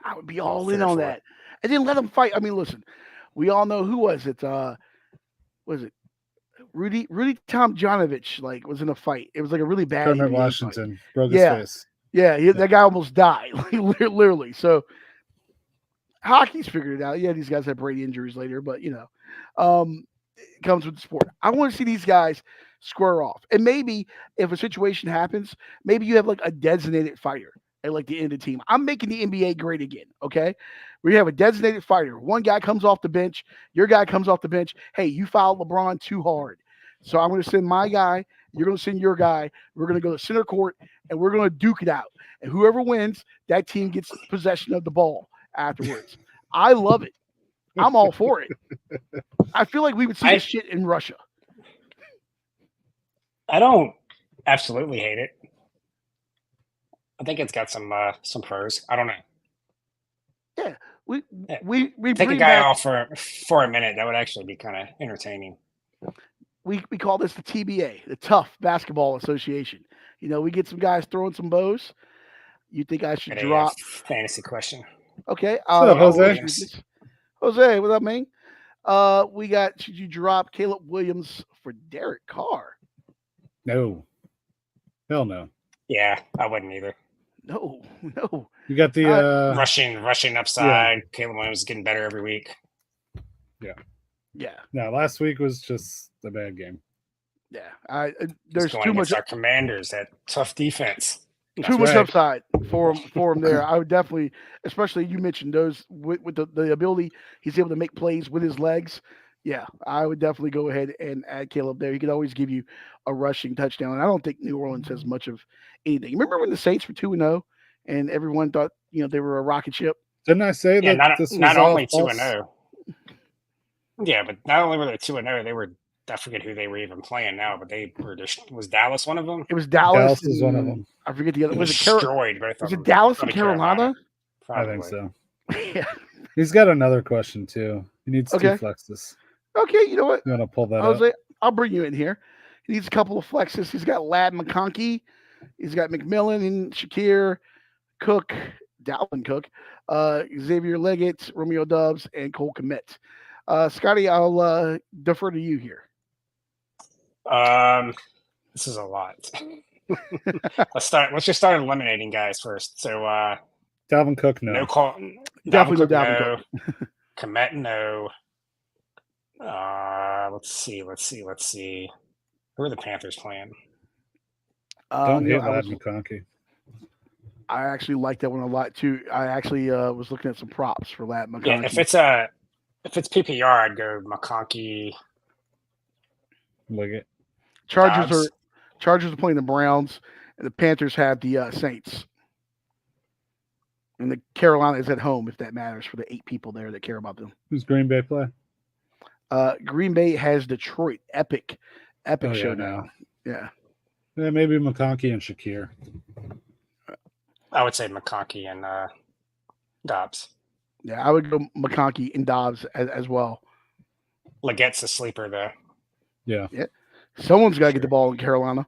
I would be all in on that. And then let them fight. I mean, listen, we all know who was it? Was it Rudy Tomjanovich was in a fight. It was like a really bad Kermit NBA Washington fight. broke Yeah. his face. Yeah, that guy almost died, literally. So hockey's figured it out. Yeah, these guys have brain injuries later, but it comes with the sport. I want to see these guys square off, and maybe if a situation happens, maybe you have like a designated fighter at like the end of the team. I'm making the NBA great again. Okay, we have a designated fighter. One guy comes off the bench. Your guy comes off the bench. Hey, you fouled LeBron too hard, so I'm going to send my guy. You're going to send your guy. We're going to go to center court, and we're going to duke it out. And whoever wins, that team gets possession of the ball afterwards. I love it. I'm all for it. I feel like we would see this shit in Russia. I don't absolutely hate it. I think it's got some pros. I don't know. Yeah, we take a bring guy back, off for a minute. That would actually be kind of entertaining. we call this the TBA, the Tough Basketball Association. We get some guys throwing some bows. You think I should Get a drop? fantasy question. Okay, What's up, Jose? Jose, what's up, man? We got. Should you drop Caleb Williams for Derek Carr? No. Hell no. Yeah, I wouldn't either. No. You got the rushing upside. Yeah. Caleb Williams is getting better every week. Yeah. No, last week was just a bad game. Yeah. There's too much. Our Commanders, that tough defense. Too much upside for him there. I would definitely, especially you mentioned those with the ability he's able to make plays with his legs. Yeah, I would definitely go ahead and add Caleb there. He could always give you a rushing touchdown. And I don't think New Orleans has much of anything. Remember when the Saints were 2-0 and everyone thought they were a rocket ship? Didn't I say that? Not only 2-0. Yeah, but not only were they 2-0, they were. I forget who they were even playing now, but they were just. Was Dallas one of them? It was Dallas. Dallas was one of them. I forget the other. Was it destroyed? Was it Dallas and Carolina? I think so. Yeah. He's got another question too. He needs 2 flexes. Okay, you know what? You want to pull that Jose, up? I'll bring you in here. He needs a couple of flexes. He's got Lad McConkey. He's got McMillan and Shakir, Cook, Dalvin Cook, Xavier Leggett, Romeo Doubs, and Cole Kmet. Scotty, I'll defer to you here. This is a lot. Let's just start eliminating guys first. So Dalvin Cook, no. No call. Definitely no Dalvin Cook. Kmet, no. Let's see. Who are the Panthers playing? Don't hit Lad McConkey. I actually like that one a lot too. I actually was looking at some props for Lad McConkey. Yeah, if it's PPR, I'd go McConkey. Liggett. Chargers are playing the Browns, and the Panthers have the Saints. And the Carolina is at home, if that matters, for the 8 people there that care about them. Who's Green Bay play? Green Bay has Detroit. Epic show now. Yeah. Yeah, maybe McConkey and Shakir. I would say McConkey and Dobbs. Yeah, I would go McConkey and Dobbs as well. Leggett's a sleeper, though. Yeah. Someone's got to get the ball in Carolina.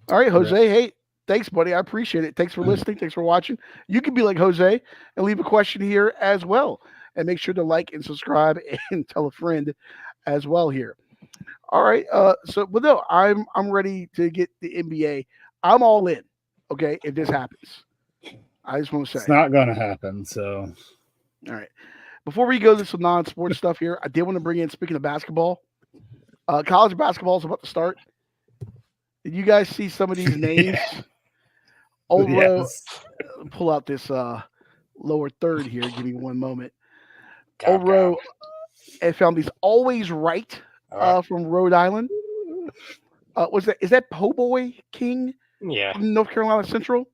All right, Jose. Hey, thanks, buddy. I appreciate it. Thanks for listening. Thanks for watching. You can be like Jose and leave a question here as well. And make sure to like and subscribe and tell a friend as well here. All right. I'm ready to get the NBA. I'm all in. Okay, if this happens. I just want to say it's not going to happen. So, all right. Before we go to some non-sports stuff here, I did want to bring in, speaking of basketball, college basketball is about to start. Did you guys see some of these names? Old Row, pull out this lower third here. Give me one moment. Old Row, I found these Always Right from Rhode Island. Is that Po' Boy King? Yeah. From North Carolina Central?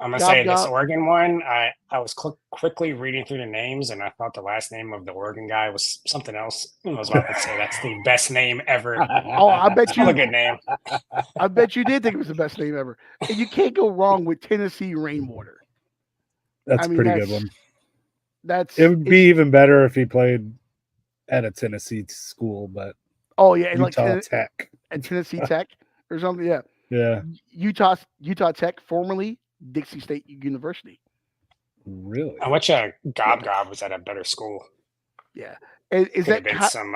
I'm going to say this Oregon one, I was quickly reading through the names, and I thought the last name of the Oregon guy was something else. I was about to say that's the best name ever. Oh, I bet you. That's a good name. I bet you did think it was the best name ever. And you can't go wrong with Tennessee Rainwater. That's a pretty good one. It would be even better if he played at a Tennessee school, but and Utah Tech. And Tennessee Tech or something, yeah. Yeah. Utah Tech, formerly Dixie State University. Really? I bet you Gob was at a better school. Yeah. And is Could have that been some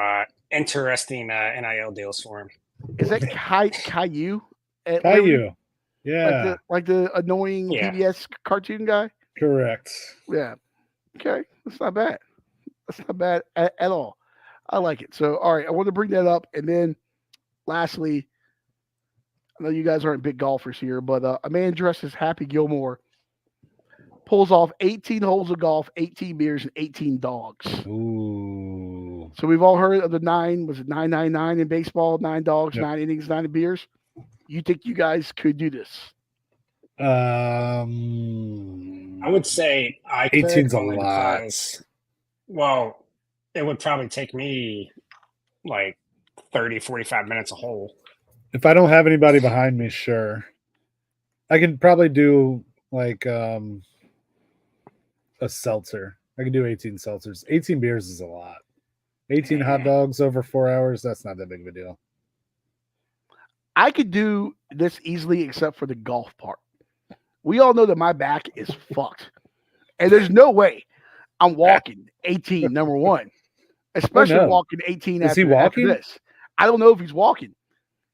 interesting NIL deals for him. is that Caillou? At Liberty? Caillou. Yeah. Like the annoying Yeah. PBS cartoon guy? Correct. Yeah. Okay. That's not bad. That's not bad at all. I like it. So, all right. I want to bring that up. And then lastly, I know you guys aren't big golfers here, but a man dressed as Happy Gilmore pulls off 18 holes of golf, 18 beers, and 18 dogs. Ooh. So we've all heard of the 999 in baseball, 9 dogs, 9 innings, 9 beers. You think you guys could do this? I would say I could. 18's a only lot. because, well, it would probably take me like 30, 45 minutes a hole. If I don't have anybody behind me, sure. I can probably do like a seltzer. I can do 18 seltzers. 18 beers is a lot. 18 hot dogs over 4 hours, that's not that big of a deal. I could do this easily except for the golf part. We all know that my back is fucked. And there's no way I'm walking 18, number one. Especially walking 18 after this. I don't know if he's walking.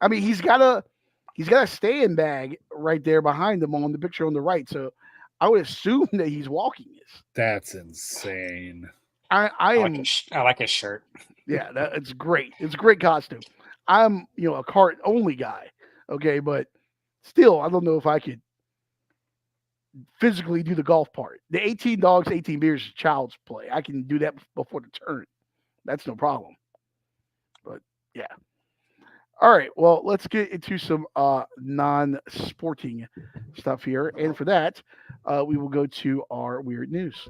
I mean, he's got a staying bag right there behind him on the picture on the right. So I would assume that he's walking this. That's insane. I like his shirt. Yeah, it's great. It's a great costume. I'm, a cart only guy. Okay, but still, I don't know if I could physically do the golf part. The 18 dogs, 18 beers is child's play. I can do that before the turn. That's no problem. But yeah. All right. Well, let's get into some non-sporting stuff here. And for that, we will go to our weird news.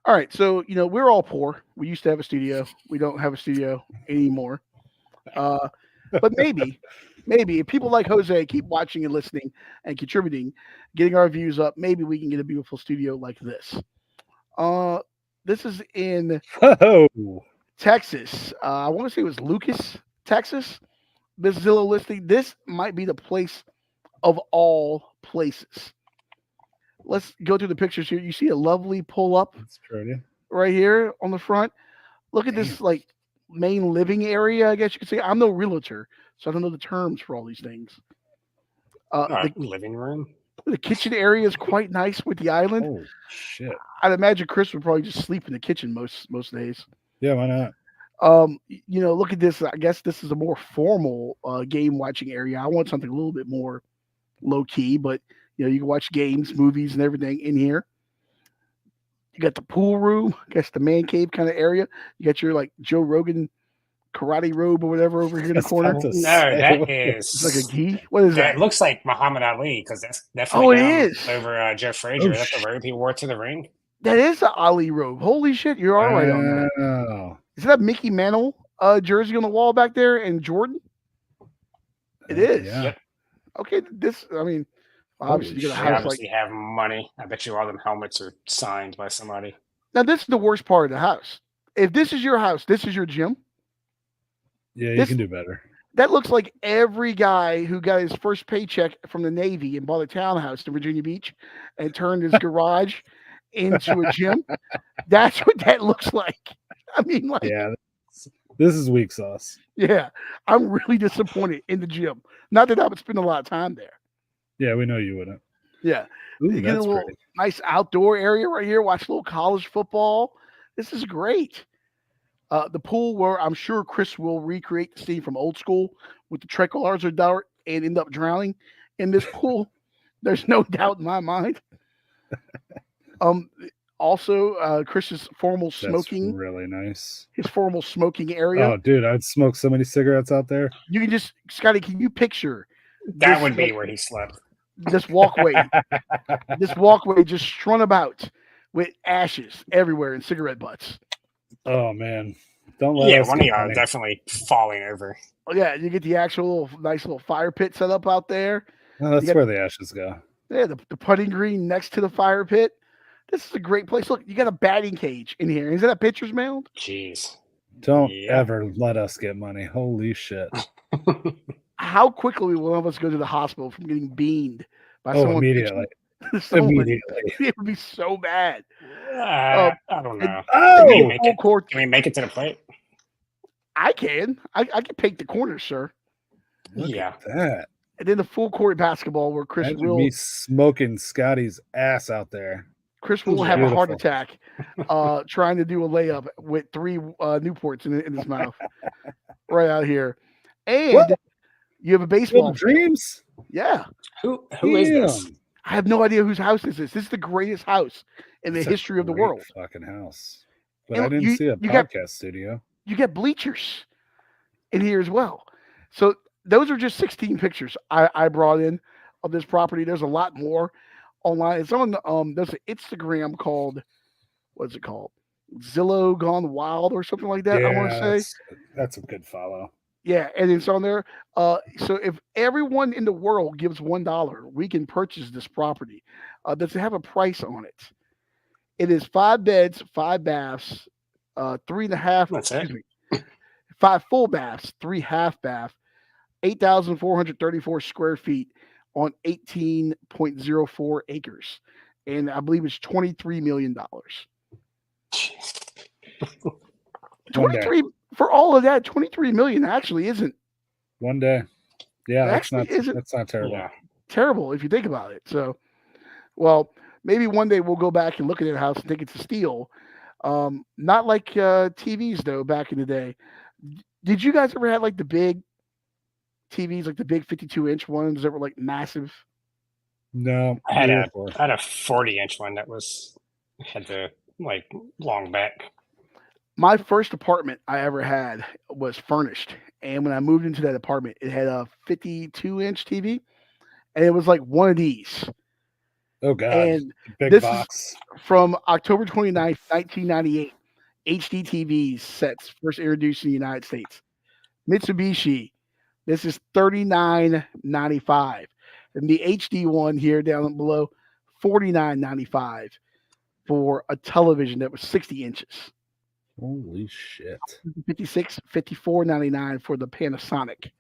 All right. So, we're all poor. We used to have a studio. We don't have a studio anymore. But maybe if people like Jose keep watching and listening and contributing, getting our views up, maybe we can get a beautiful studio like this. This is in Texas. I want to say it was Lucas, Texas. This Zillow listing. This might be the place of all places. Let's go through the pictures here. You see a lovely pull up right here on the front. Look at this main living area, I guess you could say. I'm no realtor, so I don't know the terms for all these things. The living room. The kitchen area is quite nice with the island. Oh shit! I'd imagine Chris would probably just sleep in the kitchen most days. Yeah, why not? Look at this. I guess this is a more formal game watching area. I want something a little bit more low key, but you can watch games, movies, and everything in here. You got the pool room, I guess the man cave kind of area. You got your Joe Rogan karate robe or whatever over here in the corner. No, that is it's like a gi. What is that? It looks like Muhammad Ali because that's definitely over Jeff Frazier. That's the robe he wore to the ring. That is the Ali robe. Holy shit, you're all right on that. Is that Mickey Mantle jersey on the wall back there in Jordan? It is. Yeah. Yep. Okay, obviously you're gonna obviously have money. I bet you all them helmets are signed by somebody. Now this is the worst part of the house. If this is your house, this is your gym. Yeah, you can do better. That looks like every guy who got his first paycheck from the Navy and bought a townhouse in Virginia Beach and turned his garage into a gym. That's what that looks like. Yeah, this is weak sauce. Yeah, I'm really disappointed in the gym. Not that I would spend a lot of time there. Yeah, we know you wouldn't. Yeah. Ooh, you get a little nice outdoor area right here. Watch a little college football. This is great. The pool where I'm sure Chris will recreate the scene from Old School with the tranquilizer dart and end up drowning in this pool. There's no doubt in my mind. Also, Chris's formal smoking. That's really nice. His formal smoking area. Oh, dude, I'd smoke so many cigarettes out there. You can just, Scotty, can you picture? That would be where he slept. This walkway. This walkway just strung about with ashes everywhere and cigarette butts. Oh, man. Don't let us one of y'all definitely falling over. Oh, yeah, you get the actual nice little fire pit set up out there. Oh, that's where the ashes go. Yeah, the putting green next to the fire pit. This is a great place. Look, you got a batting cage in here. Is that a pitcher's mound? Jeez. Don't ever let us get money. Holy shit. How quickly will one of us go to the hospital from getting beamed by Oh, someone immediately. someone. Immediately. It would be so bad. I don't know. Oh! Can we Full make it? court. Can we make it to the plate? I can. I can paint the corners, sir. Look Yeah. at that. And then the full court basketball where Chris Imagine will me smoking Scotty's ass out there. will have a heart Beautiful. attack trying to do a layup with 3 Newports in his mouth right out here. And What? you have a Field baseball of Dreams? Yeah. Who is this? Damn. I have no idea whose house this is. This is the greatest house in the That's a history of the great world. Fucking house. But And I didn't you- see a you got- podcast studio. You get bleachers in here as well. So those are just 16 pictures I brought in of this property. There's a lot more online. It's on there's an Instagram called, what is it called? Zillow Gone Wild or something like that, I want to say. That's a good follow. Yeah, and it's on there. So if everyone in the world gives $1, we can purchase this property. Does it have a price on it? It is 5 beds, 5 baths, 3.5. That's it. Excuse me, 5 full baths, 3 half bath, 8,434 square feet on 18.04 acres, and I believe it's $23 million. One day. 23 for all of that. 23 million actually isn't One day. Yeah, that's Actually, is it- not terrible. Yeah. terrible if you think about it. So, well, maybe one day we'll go back and look at that house and think it's a steal. Not like TVs though. Back in the day, did you guys ever have like the big TVs, like the big 52-inch ones that were like massive? No. I had a beautiful. 40-inch one that had the like long back. My first apartment I ever had was furnished, and when I moved into that apartment, it had a 52-inch TV, and it was like one of these. Oh God. And Big this box. is from October 29th, 1998. HD TV sets first introduced in the United States. Mitsubishi. This is $39.95. And the HD one here down below, $49.95 for a television that was 60 inches. Holy shit. 56, $54.99 for the Panasonic.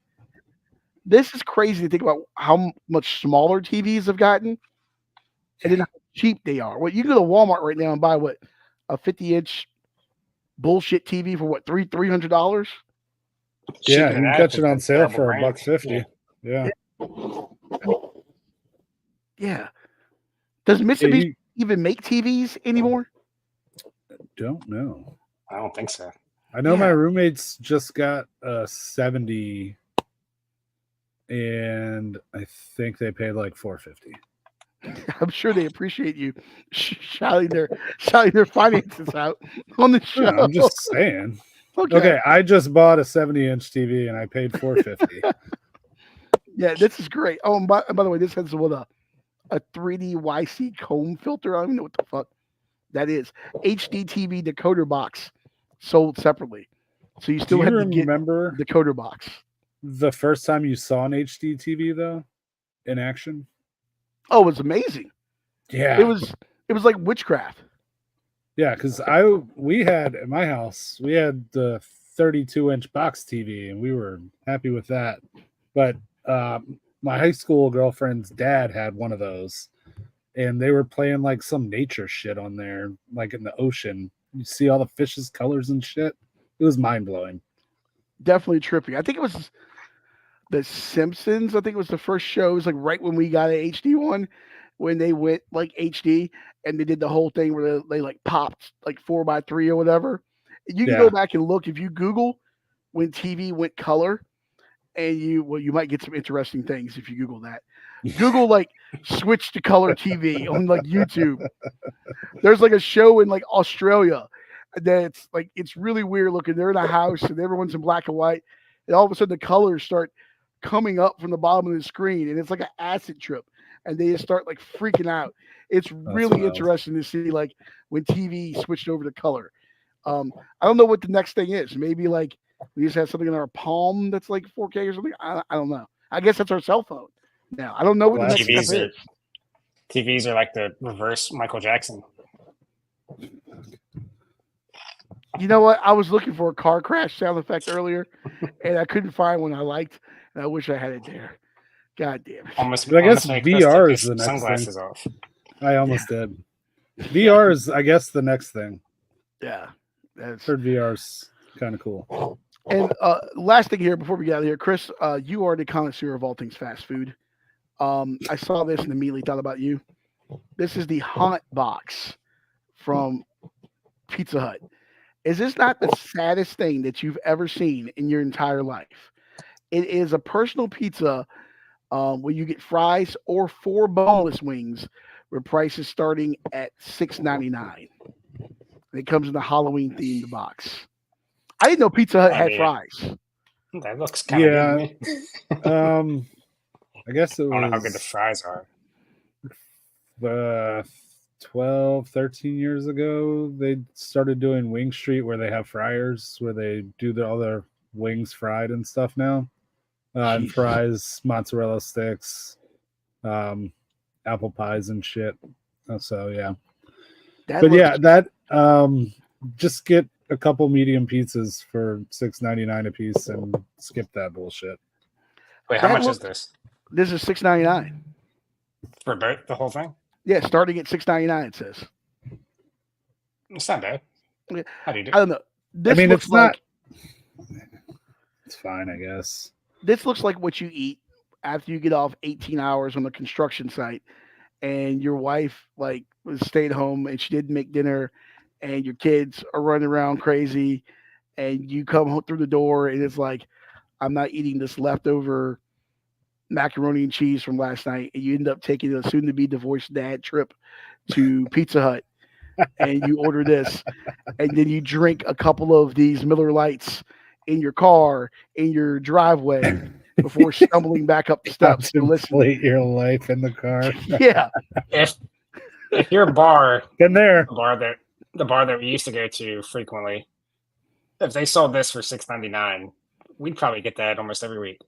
This is crazy to think about how much smaller TVs have gotten and then how cheap they are. Well, you can go to Walmart right now and buy what, a 50-inch bullshit TV for what, $300? Yeah, Cheaper you than can that catch if it on it's sale terrible for brand. $1.50. Yeah. Yeah. Yeah. Does Hey, Mitsubishi you even make TVs anymore? don't know. I don't think so. I know Yeah. my roommates just got a 70 and I think they paid like $450. I'm sure they appreciate you shouting their finances out on the show. No, I'm just saying. Okay, I just bought a 70-inch TV and I paid $450. Yeah, this is great. Oh, and by the way, this has what a 3D YC comb filter. I don't even know what the fuck that is. HD TV decoder box sold separately, so you Do still you have to get remember the decoder box. the first time you saw an HD TV though in action? Oh, it was amazing. Yeah. It was like witchcraft. Yeah, because we had at my house, we had the 32-inch box TV and we were happy with that. But my high school girlfriend's dad had one of those and they were playing like some nature shit on there, like in the ocean. You see all the fishes' colors and shit. It was mind-blowing. Definitely trippy. I think it was The Simpsons. I think it was the first show. It was like right when we got an HD one, when they went like HD and they did the whole thing where they like popped like 4x3 or whatever. You can go back and look if you Google when TV went color, and you might get some interesting things if you Google that. Google like switch to color TV on like YouTube. There's like a show in like Australia that's like it's really weird looking. They're in a house and everyone's in black and white, and all of a sudden the colors start coming up from the bottom of the screen, and it's like an acid trip, and they just start like freaking out. It's really wild. interesting to see like when TV switched over to color. I don't know what the next thing is. Maybe like we just have something in our palm that's like 4K or something. I don't know. I guess that's our cell phone now. I don't know what the next TVs step are is. TVs are like the reverse Michael Jackson. You know what? I was looking for a car crash sound effect earlier, and I couldn't find one I liked, and I wish I had it there. God damn it. Almost. But I guess honestly, Chris VR took is his the next sunglasses off. I almost did. VR is, I guess, the next thing. Yeah. That's Heard VR's kind of cool. and last thing here before we get out of here, Chris, you are the connoisseur of all things fast food. I saw this and immediately thought about you. This is the Haunt Box from Pizza Hut. Is this not the saddest thing that you've ever seen in your entire life? It is a personal pizza where you get fries or 4 boneless wings, where prices starting at $6.99. It comes in a Halloween themed box. I didn't know Pizza Hut had fries. That looks kind of good to me. I guess it was. I don't know how good the fries are. 12, 13 years ago, they started doing Wing Street where they have fryers where they do all their wings fried and stuff now. And fries, mozzarella sticks, apple pies and shit. So yeah. That just get a couple medium pizzas for $6.99 a piece and skip that bullshit. Wait, how much is this? This is $6.99 for both the whole thing. Yeah, starting at $6.99. It says it's not bad. How do you do? I don't know. This it's not. It's fine, I guess. This looks like what you eat after you get off 18 hours on the construction site, and your wife stayed home and she didn't make dinner, and your kids are running around crazy, and you come home through the door and it's like, I'm not eating this leftover macaroni and cheese from last night, and you end up taking a soon-to-be divorced dad trip to Pizza Hut, and you order this, and then you drink a couple of these Miller Lights in your car, in your driveway, before stumbling back up the steps to listen. Your life in the car. Yeah. If your bar, in there, the bar that we used to go to frequently, if they sold this for $6.99, we'd probably get that almost every week.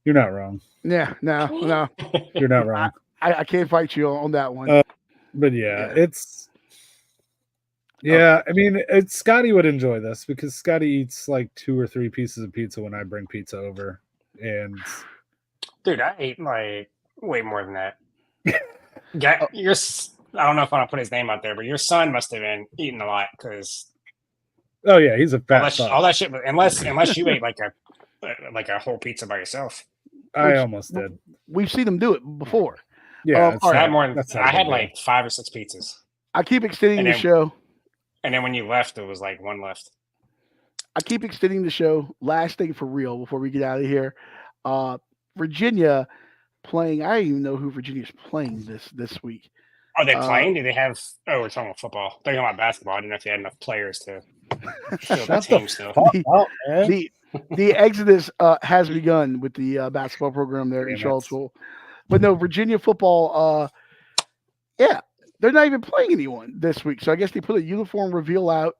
You're not wrong. Yeah, no. You're not wrong. I can't fight you on that one. But it's. Yeah, I mean, Scotty would enjoy this because Scotty eats like 2 or 3 pieces of pizza when I bring pizza over, and dude, I ate like way more than that. I don't know if I want to put his name out there, but your son must have been eating a lot because. Oh yeah, he's a fat. All that shit, unless you ate like a whole pizza by yourself. I almost did. We've seen him do it before. Yeah, I had like 5 or 6 pizzas. I keep extending the show. And then when you left, it was like 1 left. I keep extending the show. Last thing for real before we get out of here. Virginia playing. I don't even know who Virginia's playing this week. Are they playing? Do they have? Oh, we're talking about football. They're talking about basketball. I didn't know if they had enough players to field the team still. The exodus has begun with the basketball program there in Charlottesville. But no, Virginia football, they're not even playing anyone this week. So I guess they put a uniform reveal out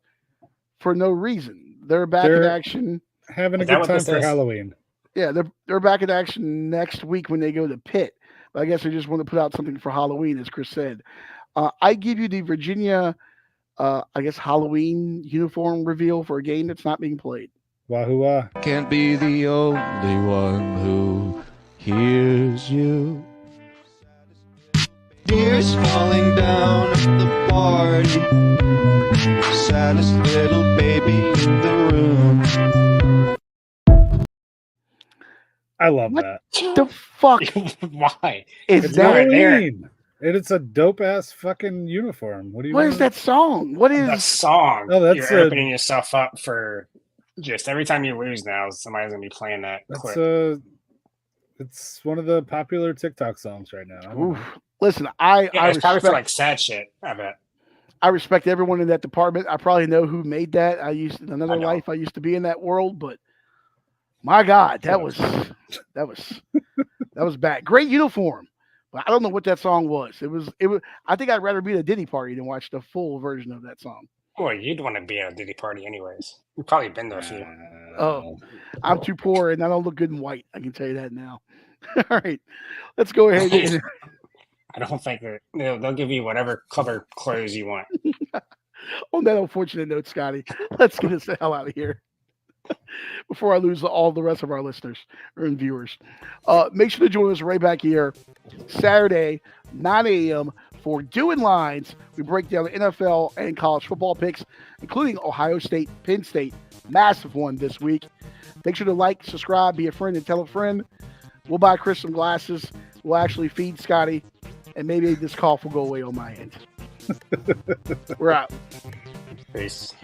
for no reason. They're back in action. Having a good time for Halloween. Yeah, they're back in action next week when they go to Pitt. But I guess they just want to put out something for Halloween, as Chris said. I give you the Virginia, Halloween uniform reveal for a game that's not being played. Wahoo! Can't be the only one who hears you. Tears falling down at the party. Saddest little baby in the room. I love that. The fuck? Why? It's Halloween. It's a dope ass fucking uniform. What is that song? What is that song? Oh, that's You're opening yourself up for just every time you lose now, somebody's gonna be playing that clip. It's one of the popular TikTok songs right now. Listen, I it's probably for like sad shit. I bet. I respect everyone in that department. I probably know who made that. I used to be in that world, but my God, that was bad. Great uniform, but I don't know what that song was. It was. I think I'd rather be at a Diddy party than watch the full version of that song. Well, you'd want to be at a Diddy party anyways. You've probably been there a few. Oh, I'm too poor and I don't look good in white. I can tell you that now. All right, let's go ahead. I don't think that they'll give you whatever color clothes you want. On that unfortunate note, Scotty, let's get us the hell out of here. before I lose all the rest of our listeners and viewers. Make sure to join us right back here Saturday, 9 a.m. for Doing Lines. We break down the NFL and college football picks, including Ohio State, Penn State. Massive one this week. Make sure to like, subscribe, be a friend, and tell a friend. We'll buy Chris some glasses. We'll actually feed Scotty, and maybe this cough will go away on my end. We're out. Peace.